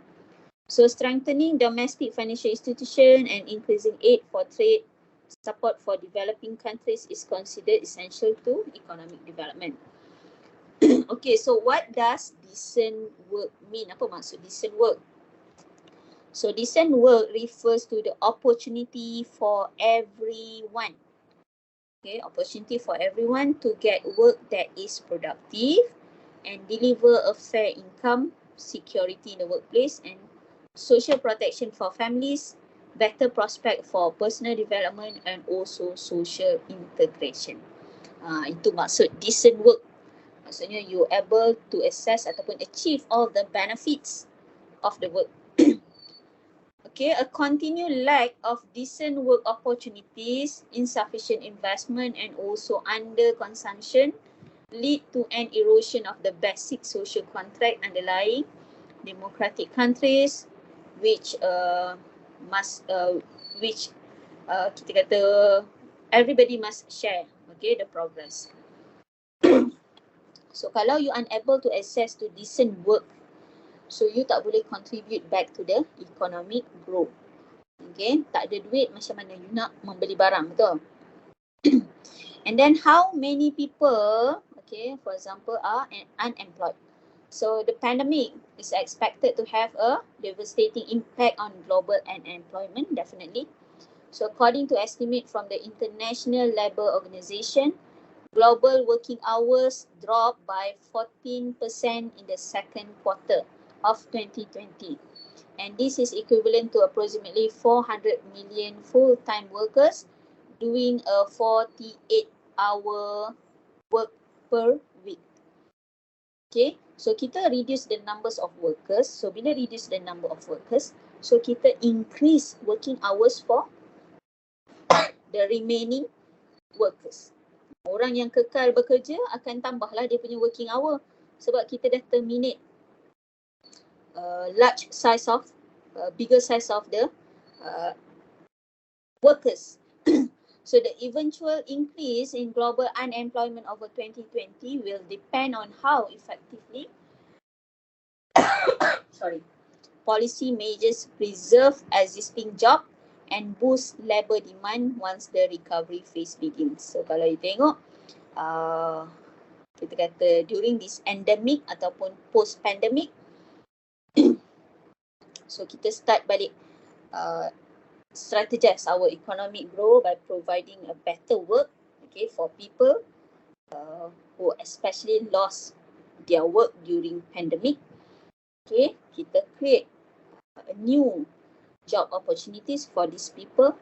[SPEAKER 1] So strengthening domestic financial institution and increasing aid for trade support for developing countries is considered essential to economic development. Okay, so what does decent work mean? Apa maksud decent work? So decent work refers to the opportunity for everyone. Okay, opportunity for everyone to get work that is productive and deliver a fair income, security in the workplace, and social protection for families, better prospect for personal development, and also social integration. Itu maksud decent work. Maksudnya you able to access ataupun achieve all the benefits of the work. Okay, a continued lack of decent work opportunities, insufficient investment, and also under-consumption lead to an erosion of the basic social contract underlying democratic countries, which kita kata everybody must share, okay, the progress. So kalau you unable to access to decent work, so you tak boleh contribute back to the economic growth. Okay, tak ada duit macam mana you nak membeli barang, betul? And then how many people, okay, for example, are unemployed? So the pandemic is expected to have a devastating impact on global unemployment, definitely. So according to estimate from the International Labour Organization, global working hours dropped by 14% in the second quarter of 2020. And this is equivalent to approximately 400 million full-time workers doing a 48-hour work per week. Okay, so kita reduce the numbers of workers. So bila reduce the number of workers, so kita increase working hours for the remaining workers. Orang yang kekal bekerja akan tambahlah dia punya working hour sebab kita dah terminate bigger size of the workers. So the eventual increase in global unemployment over 2020 will depend on how effectively policy measures preserve existing job and boost labour demand once the recovery phase begins. So kalau you tengok, kita kata during this endemic ataupun post-pandemic, so kita start balik strategize our economic growth by providing a better work, okay, for people who especially lost their work during pandemic. Okay, kita create a new job opportunities for these people.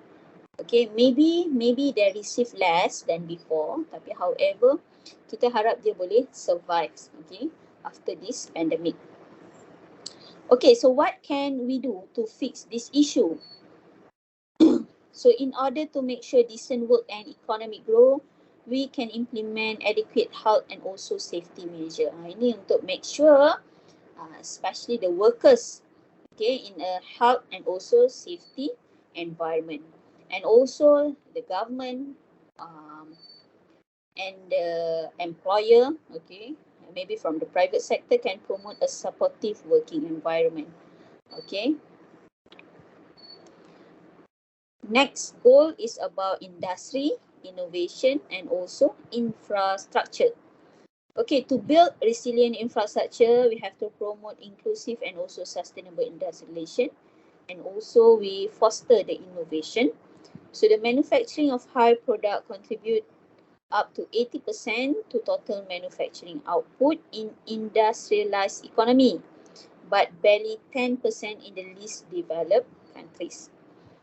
[SPEAKER 1] Okay, maybe they receive less than before, tapi however, kita harap dia boleh survive, okay, after this pandemic. Okay, so what can we do to fix this issue? So in order to make sure decent work and economic growth, we can implement adequate health and also safety measure. Ini untuk make sure, especially the workers, okay, in a health and also safety environment. And also the government and the employer, okay, maybe from the private sector, can promote a supportive working environment. Okay. Next goal is about industry, innovation, and also infrastructure. Okay, to build resilient infrastructure, we have to promote inclusive and also sustainable industrialization, and also we foster the innovation. So the manufacturing of high product contribute up to 80% to total manufacturing output in industrialized economy, but barely 10% in the least developed countries.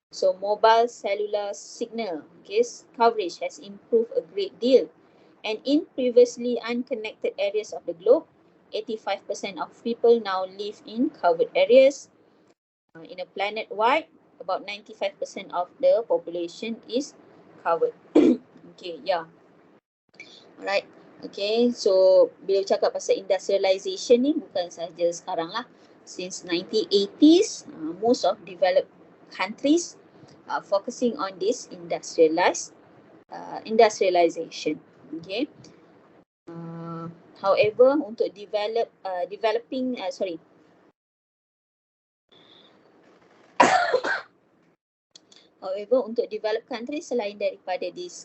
[SPEAKER 1] So mobile cellular signal, okay, coverage has improved a great deal. And in previously unconnected areas of the globe, 85% of people now live in covered areas. In a planet-wide, about 95% of the population is covered. Okay, yeah. Alright. Okay, so bila cakap pasal industrialization ni bukan sahaja sekarang lah. since 1980s, most of developed countries are focusing on this industrialization. Okay. However, untuk untuk developed countries selain daripada this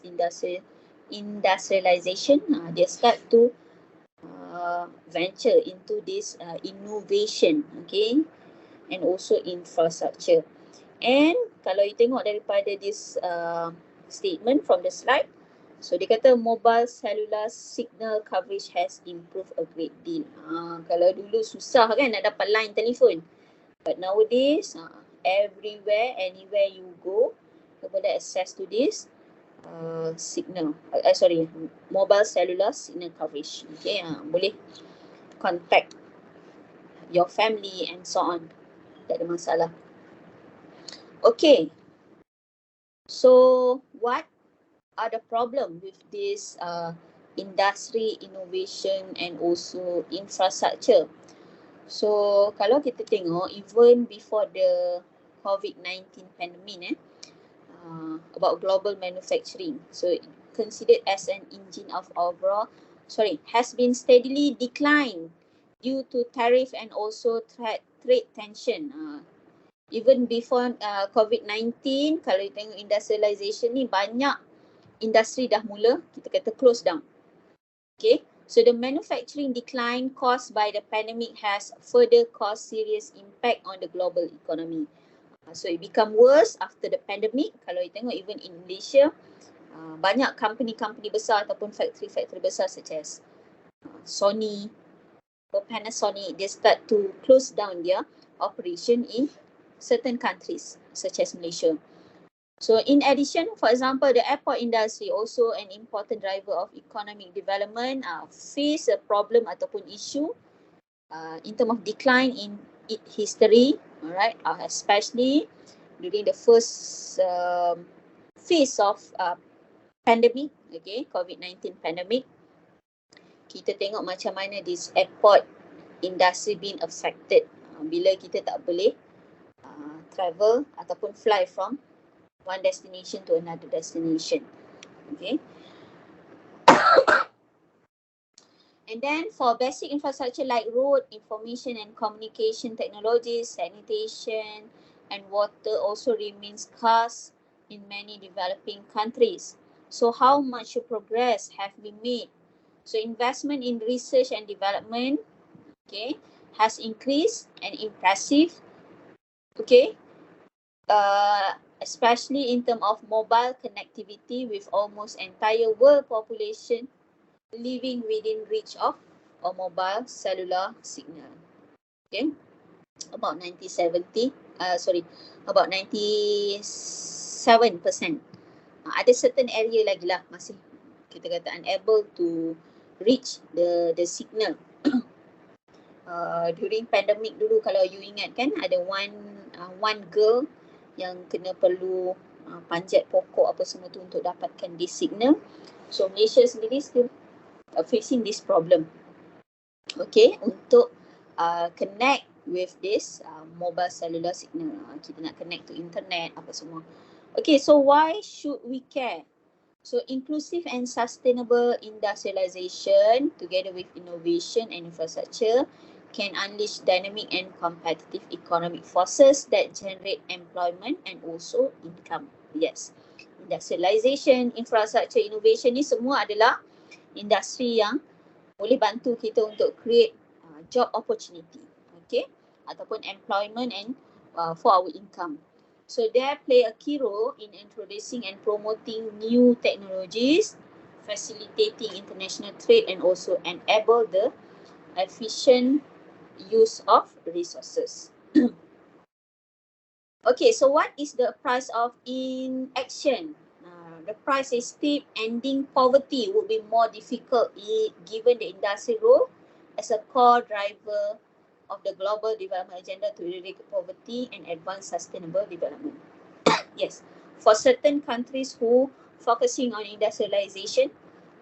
[SPEAKER 1] industrialization, they start to venture into this innovation, okay, and also infrastructure. And kalau you tengok daripada this statement from the slide, so dia kata mobile cellular signal coverage has improved a great deal. Kalau dulu susah kan nak dapat line telefon, but nowadays everywhere, anywhere you go, you boleh access to this mobile cellular signal coverage. Okay, boleh contact your family and so on. Tak ada masalah. Okay, so what are the problem with this industry, innovation and also infrastructure? So kalau kita tengok even before the COVID-19 pandemic, about global manufacturing, so considered as an engine of overall, has been steadily declined due to tariff and also trade tension. Even before COVID-19, kalau you tengok industrialization ni, banyak industri dah mula kita kata close down. Okay, so the manufacturing decline caused by the pandemic has further caused serious impact on the global economy. So it become worse after the pandemic. Kalau you tengok even in Malaysia, banyak company besar ataupun factory besar such as Sony, Panasonic, they start to close down their operation in certain countries such as Malaysia. So in addition, for example, the airport industry, also an important driver of economic development, face a problem ataupun issue in terms of decline in its history, alright, especially during the first phase of pandemic, okay, COVID-19 pandemic. Kita tengok macam mana this airport industry being affected bila kita tak boleh travel ataupun fly from one destination to another destination. Okay. And then for basic infrastructure like road, information and communication technologies, sanitation and water also remains scarce in many developing countries. So how much progress have been made? So investment in research and development, okay, has increased and impressive, okay, especially in terms of mobile connectivity with almost entire world population living within reach of a mobile cellular signal. Okay, about 97%. Ada certain area lagi lah masih kita kata unable to reach the signal. During pandemic dulu, kalau you ingat kan, ada one girl yang kena perlu panjat pokok apa semua tu untuk dapatkan this signal. So Malaysia sendiri still facing this problem. Okay, untuk connect with this mobile cellular signal. Kita nak connect to internet apa semua. Okay, so why should we care? So inclusive and sustainable industrialization together with innovation and infrastructure can unleash dynamic and competitive economic forces that generate employment and also income. Yes, industrialization, infrastructure, innovation ni semua adalah industri yang boleh bantu kita untuk create job opportunity, okay, ataupun employment and for our income. So they play a key role in introducing and promoting new technologies, facilitating international trade and also enable the efficient use of resources. Okay, so what is the price of inaction? The price is steep. Ending poverty would be more difficult given the industry role as a core driver of the global development agenda to eradicate poverty and advance sustainable development. Yes, for certain countries who focusing on industrialization,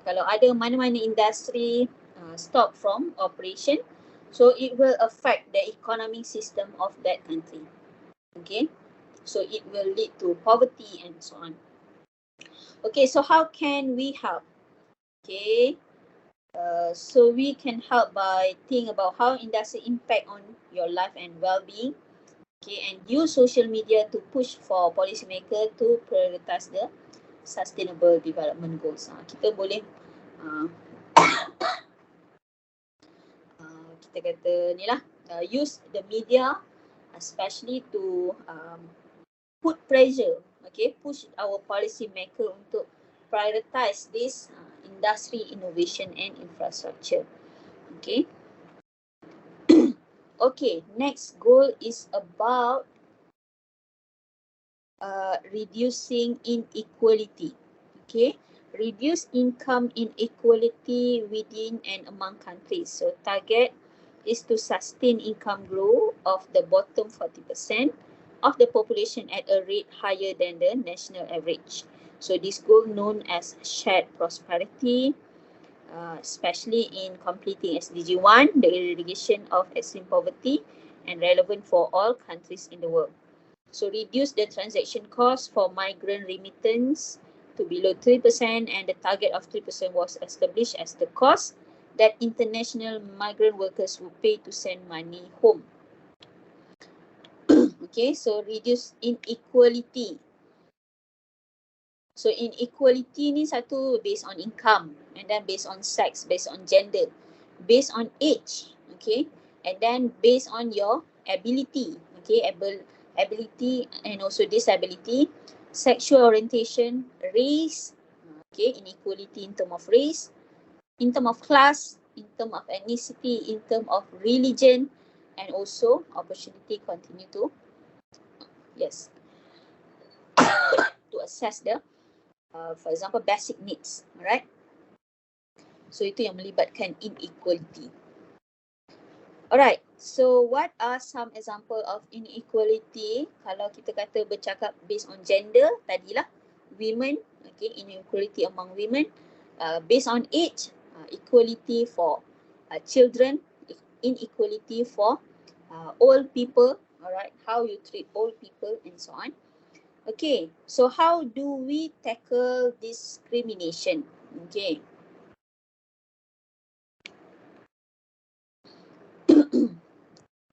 [SPEAKER 1] kalau ada mana-mana industri stop from operation, So it will affect the economic system of that country. Okay, so it will lead to poverty and so on. Okay, so how can we help? Okay, so we can help by think about how industry impact on your life and well-being. Okay, and use social media to push for policymaker to prioritize the sustainable development goals. Kita boleh uh, kita kata ni lah, use the media especially to put pressure, okay, push our policy maker untuk prioritize this industry innovation and infrastructure. Okay. Okay, next goal is about reducing inequality. Okay, reduce income inequality within and among countries. So target is to sustain income growth of the bottom 40% of the population at a rate higher than the national average. So this goal known as shared prosperity, especially in completing SDG 1, the eradication of extreme poverty, and relevant for all countries in the world. So reduce the transaction cost for migrant remittance to below 3%, and the target of 3% was established as the cost that international migrant workers will pay to send money home. Okay, so reduce inequality. So inequality ni satu based on income, and then based on sex, based on gender, based on age, okay, and then based on your ability, okay, ability and also disability, sexual orientation, race, okay, inequality in term of race, in term of class, in term of ethnicity, in term of religion, and also opportunity continue to, yes, to assess the for example, basic needs, alright? So itu yang melibatkan inequality. Alright, so what are some example of inequality? Kalau kita kata bercakap based on gender, tadilah women, okay, inequality among women. Based on age, equality for children, inequality for old people, alright, how you treat old people and so on. Okay, so how do we tackle discrimination? Okay.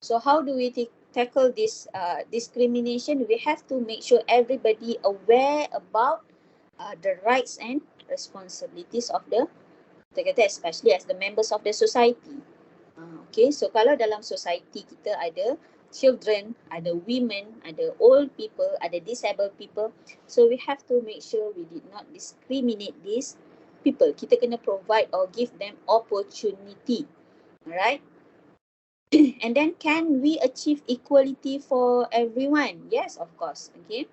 [SPEAKER 1] So how do we tackle this discrimination? We have to make sure everybody aware about the rights and responsibilities of the, kita kata especially as the members of the society. Okay, so kalau dalam society kita ada children, ada women, ada old people, ada disabled people. So we have to make sure we did not discriminate these people. Kita kena provide or give them opportunity. Alright. And then can we achieve equality for everyone? Yes, of course. Okay.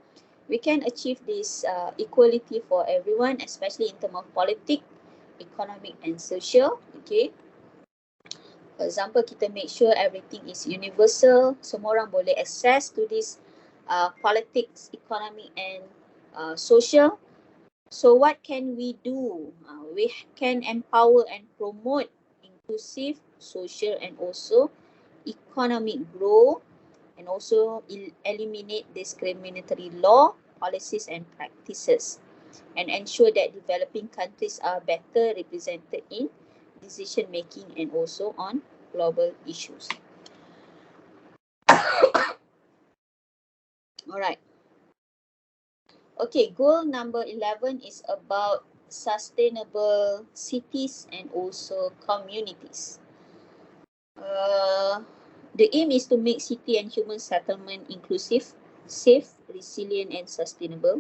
[SPEAKER 1] We can achieve this equality for everyone, especially in terms of politics, economic and social. Okay. For example, kita make sure everything is universal. Semua orang boleh access to this politics, economy and social. So what can we do? We can empower and promote inclusive, social and also economic growth, and also eliminate discriminatory law, policies and practices, and ensure that developing countries are better represented in decision making and also on global issues. Alright. Okay, goal number 11 is about sustainable cities and also communities. The aim is to make city and human settlement inclusive, safe, resilient and sustainable.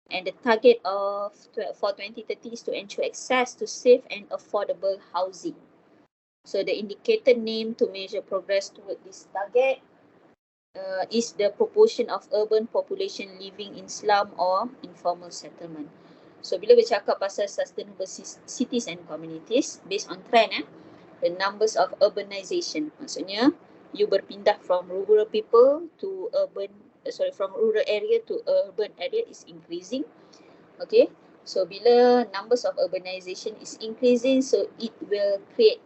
[SPEAKER 1] And the target for 2030 is to ensure access to safe and affordable housing. So the indicator name to measure progress toward this target is the proportion of urban population living in slum or informal settlement. So bila bercakap pasal sustainable cities and communities, based on trend, the numbers of urbanization, maksudnya you berpindah from rural people to from rural area to urban area is increasing. Okay, so bila numbers of urbanization is increasing, so it will create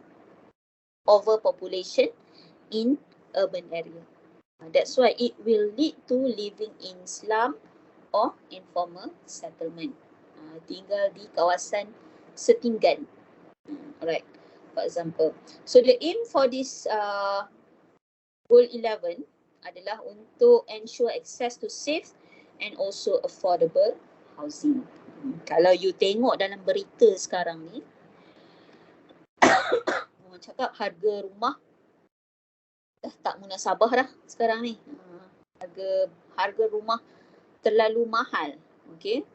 [SPEAKER 1] overpopulation in urban area. That's why it will lead to living in slum or informal settlement. Tinggal di kawasan setinggan. Alright, for example. So the aim for this goal 11 adalah untuk ensure access to safe and also affordable housing. Kalau you tengok dalam berita sekarang ni, orang cakap harga rumah dah tak munasabah dah sekarang ni. Harga rumah terlalu mahal, okay,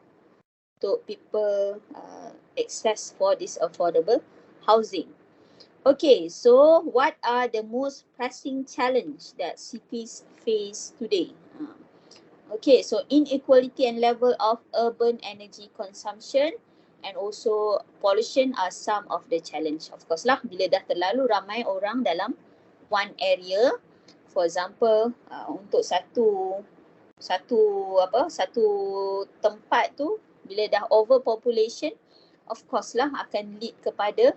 [SPEAKER 1] untuk people access for this affordable housing. Okay, so what are the most pressing challenge that cities face today? Okay, so inequality and level of urban energy consumption and also pollution are some of the challenge. Of course lah, bila dah terlalu ramai orang dalam one area, for example, untuk satu tempat tu, bila dah overpopulation, of course lah akan lead kepada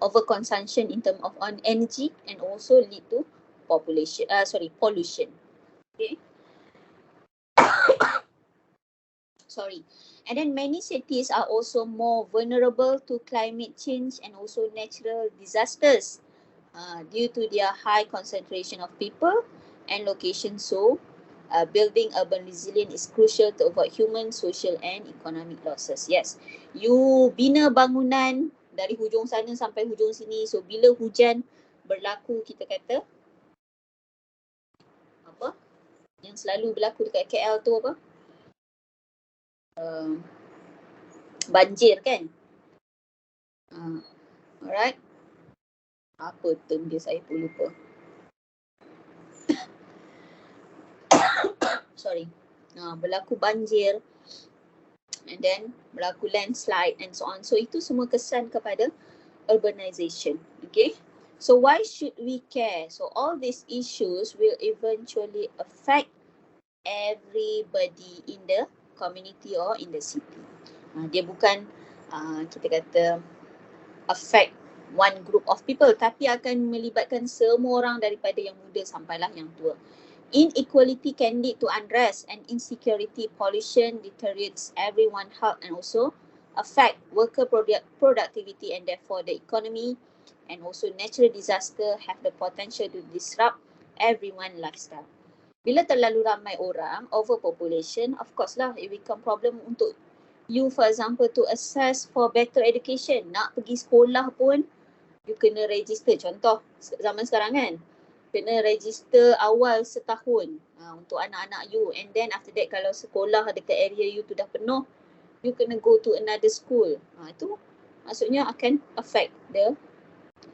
[SPEAKER 1] overconsumption in terms of on energy and also lead to pollution. Okay. Sorry. And then many cities are also more vulnerable to climate change and also natural disasters due to their high concentration of people and location. So, building urban resilience is crucial to avoid human, social and economic losses. Yes, you bina bangunan dari hujung sana sampai hujung sini. So, bila hujan berlaku, kita kata apa? Yang selalu berlaku dekat KL tu apa? Banjir kan? Alright. Apa term dia, saya pun lupa. Sorry. Berlaku banjir and then berlaku landslide and so on. So itu semua kesan kepada urbanization. Okay. So why should we care? So all these issues will eventually affect everybody in the community or in the city. Dia bukan kita kata affect one group of people, tapi akan melibatkan semua orang daripada yang muda sampailah yang tua. Inequality can lead to unrest and insecurity. Pollution deteriorates everyone's health and also affect worker productivity and therefore the economy, and also natural disaster have the potential to disrupt everyone's lifestyle. Bila terlalu ramai orang, overpopulation, of course lah, it become problem untuk you, for example, to access for better education. Nak pergi sekolah pun, you kena register. Contoh, zaman sekarang kan, kena register awal setahun untuk anak-anak you. And then after that, kalau sekolah dekat area you tu dah penuh, you kena go to another school. Itu maksudnya akan affect the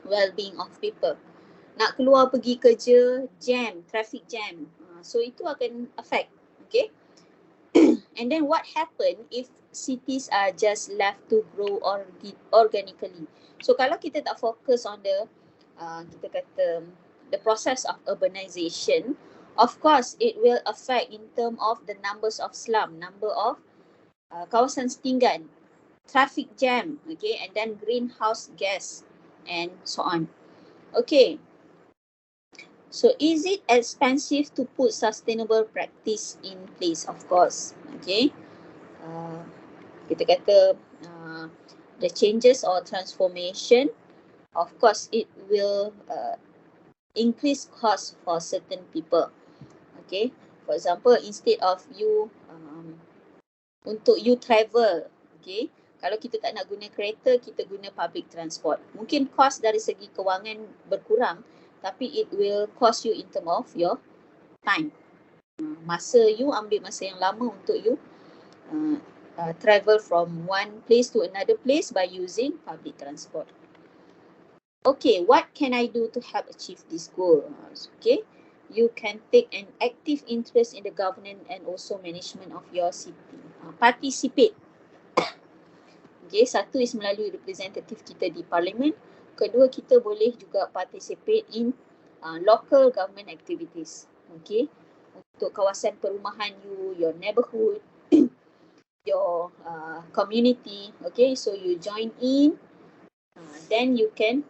[SPEAKER 1] well-being of people. Nak keluar pergi kerja, jam, traffic jam. So itu akan affect, okay? And then what happen if cities are just left to grow organically? So kalau kita tak fokus on the, kita kata, the process of urbanization, of course it will affect in terms of the numbers of slum, number of kawasan setinggan, traffic jam, okay, and then greenhouse gas and so on. Okay. So is it expensive to put sustainable practice in place? Of course, okay. Kita kata the changes or transformation, of course it will increase cost for certain people. Okay, for example, instead of you untuk you travel, okay, kalau kita tak nak guna kereta, kita guna public transport. Mungkin cost dari segi kewangan berkurang, tapi it will cost you in term of your time. Masa you ambil masa yang lama untuk you travel from one place to another place by using public transport. Okay, what can I do to help achieve this goal? Okay, you can take an active interest in the governance and also management of your city. Participate. Okay, satu is melalui representatif kita di parlimen. Kedua, kita boleh juga participate in local government activities. Okay, untuk kawasan perumahan you, your neighborhood, your community. Okay, so you join in, then you can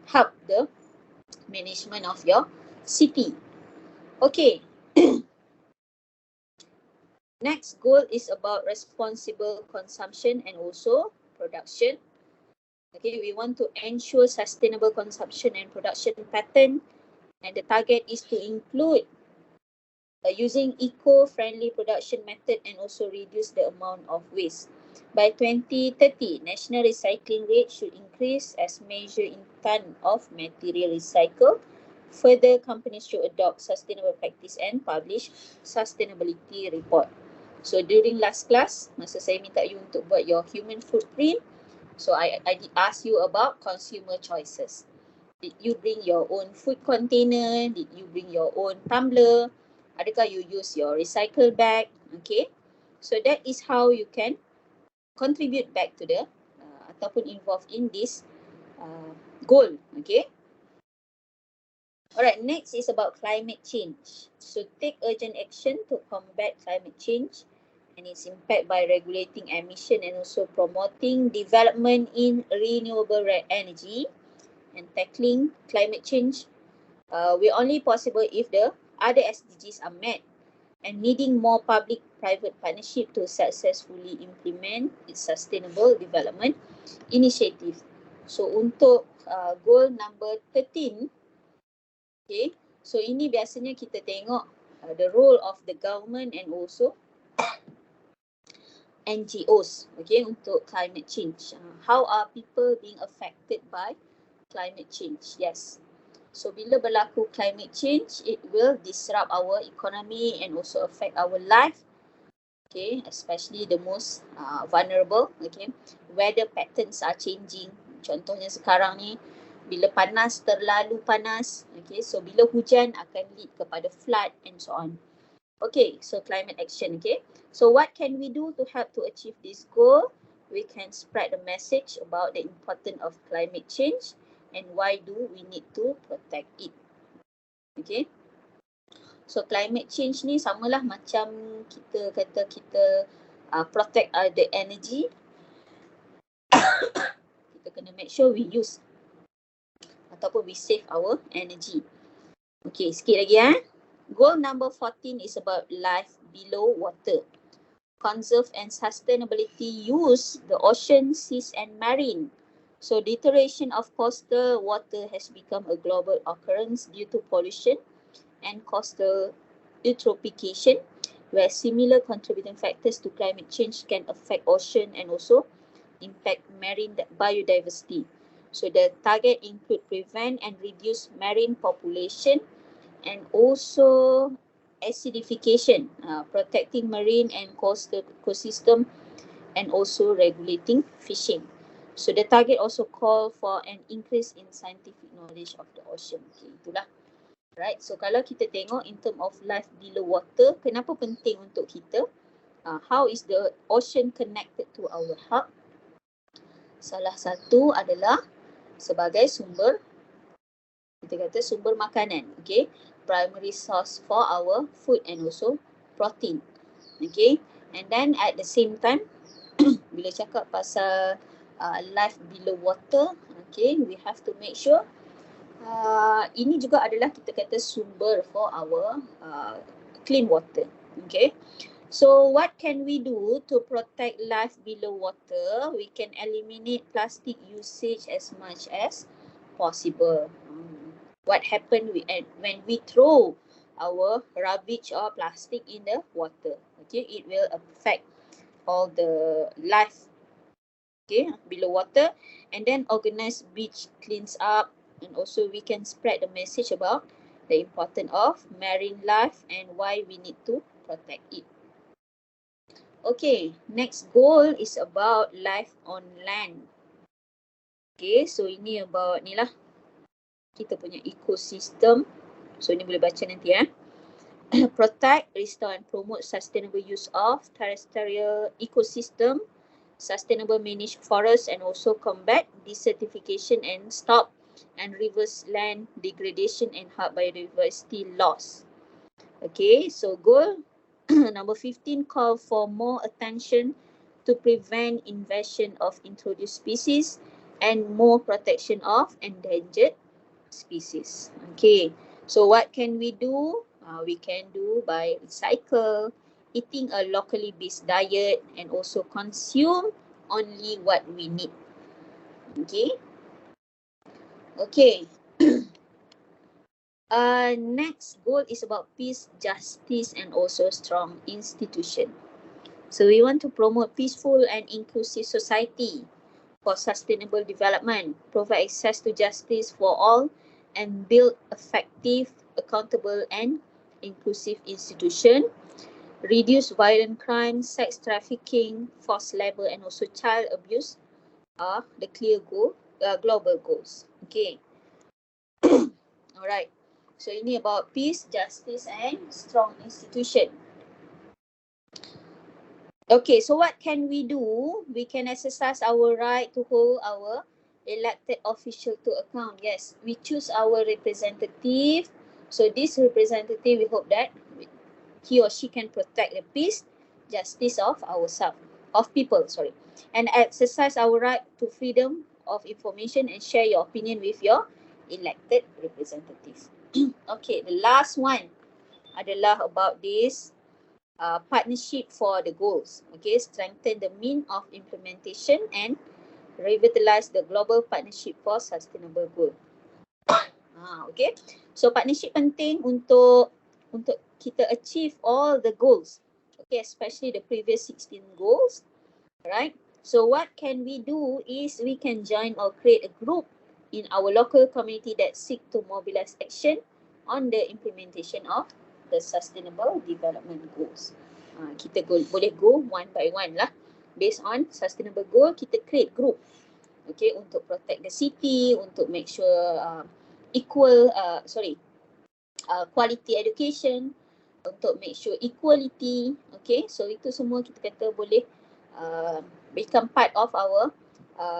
[SPEAKER 1] help the management of your city. Okay. Next goal is about responsible consumption and also production. Okay, we want to ensure sustainable consumption and production pattern, and the target is to include using eco-friendly production method and also reduce the amount of waste. By 2030, national recycling rate should increase as measured in ton of material recycled. Further, companies should adopt sustainable practice and publish sustainability report. So during last class, masa saya minta you untuk buat your human footprint, so I did ask you about consumer choices. Did you bring your own food container? Did you bring your own tumbler? Adakah you use your recycle bag? Okay, so that is how you can contribute back to the ataupun involved in this goal. Okay. Alright, next is about climate change. So take urgent action to combat climate change and its impact by regulating emission and also promoting development in renewable energy and tackling climate change. We're only possible if the other SDGs are met and needing more public-private partnership to successfully implement its sustainable development initiative. So untuk goal number 13, okay, so ini biasanya kita tengok the role of the government and also NGOs, okay, untuk climate change. How are people being affected by climate change? Yes. So bila berlaku climate change, it will disrupt our economy and also affect our life. Okay, especially the most vulnerable. Okay, weather patterns are changing. Contohnya sekarang ni, bila panas, terlalu panas. Okay, so bila hujan akan lead kepada flood and so on. Okay, so climate action. Okay, so what can we do to help to achieve this goal? We can spread the message about the importance of climate change and why do we need to protect it. Okay. So climate change ni samalah macam kita kata kita protect the energy. Kita kena make sure we use ataupun we save our energy. Okay, sikit lagi Goal number 14 is about life below water. Conserve and sustainability use the ocean, seas and marine. So deterioration of coastal water has become a global occurrence due to pollution and coastal eutrophication, where similar contributing factors to climate change can affect ocean and also impact marine biodiversity. So the target include prevent and reduce marine population and also acidification, protecting marine and coastal ecosystem and also regulating fishing. So the target also call for an increase in scientific knowledge of the ocean. Okay, itulah. Right, so kalau kita tengok in term of life below water, kenapa penting untuk kita? How is the ocean connected to our health? Salah satu adalah sebagai sumber, kita kata sumber makanan. Okay, primary source for our food and also protein. Okay, and then at the same time, bila cakap pasal life below water, okay, we have to make sure ini juga adalah kita kata sumber for our clean water. Okay, so what can we do to protect life below water? We can eliminate plastic usage as much as possible. What happen when we throw our rubbish or plastic in the water? Okay, it will affect all the life, okay, below water. And then organized beach cleans up, and also we can spread the message about the importance of marine life and why we need to protect it. Okay, next goal is about life on land. Okay, so ini about ni lah, kita punya ecosystem. So ni boleh baca nanti Protect, restore and promote sustainable use of terrestrial ecosystem, sustainable manage forests and also combat desertification and stop and reverse land degradation and help biodiversity loss. Okay, so goal number 15 call for more attention to prevent invasion of introduced species and more protection of endangered species. Okay, so what can we do? We can do by recycle, eating a locally based diet, and also consume only what we need. Okay. Okay. Next goal is about peace, justice, and also strong institution. So we want to promote peaceful and inclusive society for sustainable development, provide access to justice for all, and build effective, accountable, and inclusive institution. Reduce violent crime, sex trafficking, forced labor, and also child abuse are the clear global goals. Okay. Alright. So ini about peace, justice, and strong institution. Okay, so what can we do? We can exercise our right to hold our elected official to account. Yes, we choose our representative. So this representative, we hope that he or she can protect the peace, justice of ourselves, of people, and exercise our right to freedom of information and share your opinion with your elected representatives. Okay, the last one adalah about this partnership for the goals. Okay, strengthen the means of implementation and revitalize the global partnership for sustainable goal. Okay, so partnership penting untuk kita achieve all the goals. Okay, especially the previous 16 goals. Right. So what can we do is we can join or create a group in our local community that seek to mobilize action on the implementation of the sustainable development goals. Kita boleh go one by one lah. Based on sustainable goal, kita create group. Okay, untuk protect the city, untuk make sure quality education, untuk make sure equality. Okay, so itu semua kita kata boleh become part of our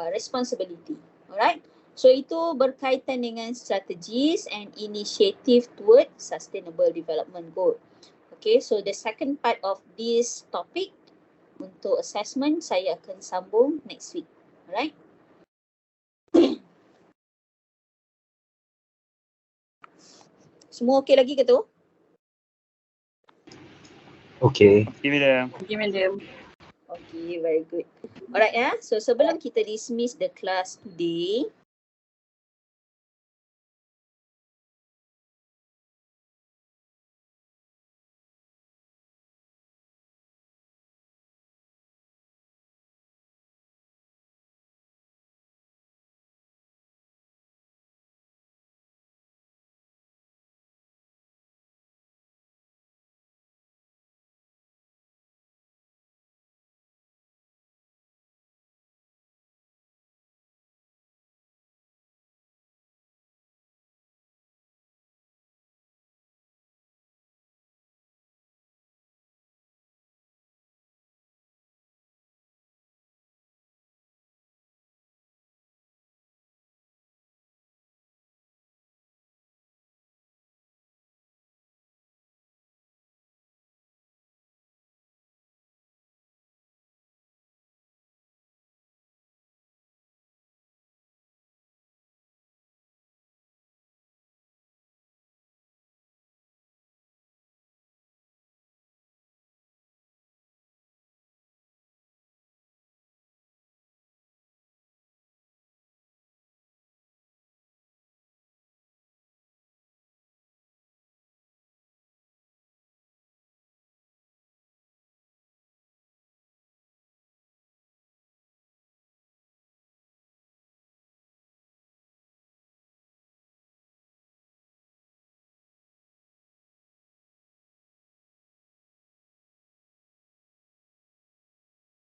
[SPEAKER 1] responsibility. Alright. So itu berkaitan dengan strategies and initiative toward sustainable development goal. Okay, so the second part of this topic untuk assessment saya akan sambung next week. Alright. Semua okey lagi ke tu?
[SPEAKER 3] Okay.
[SPEAKER 2] Okay, madam.
[SPEAKER 1] Okay, very good. Alright, so sebelum kita dismiss the class today,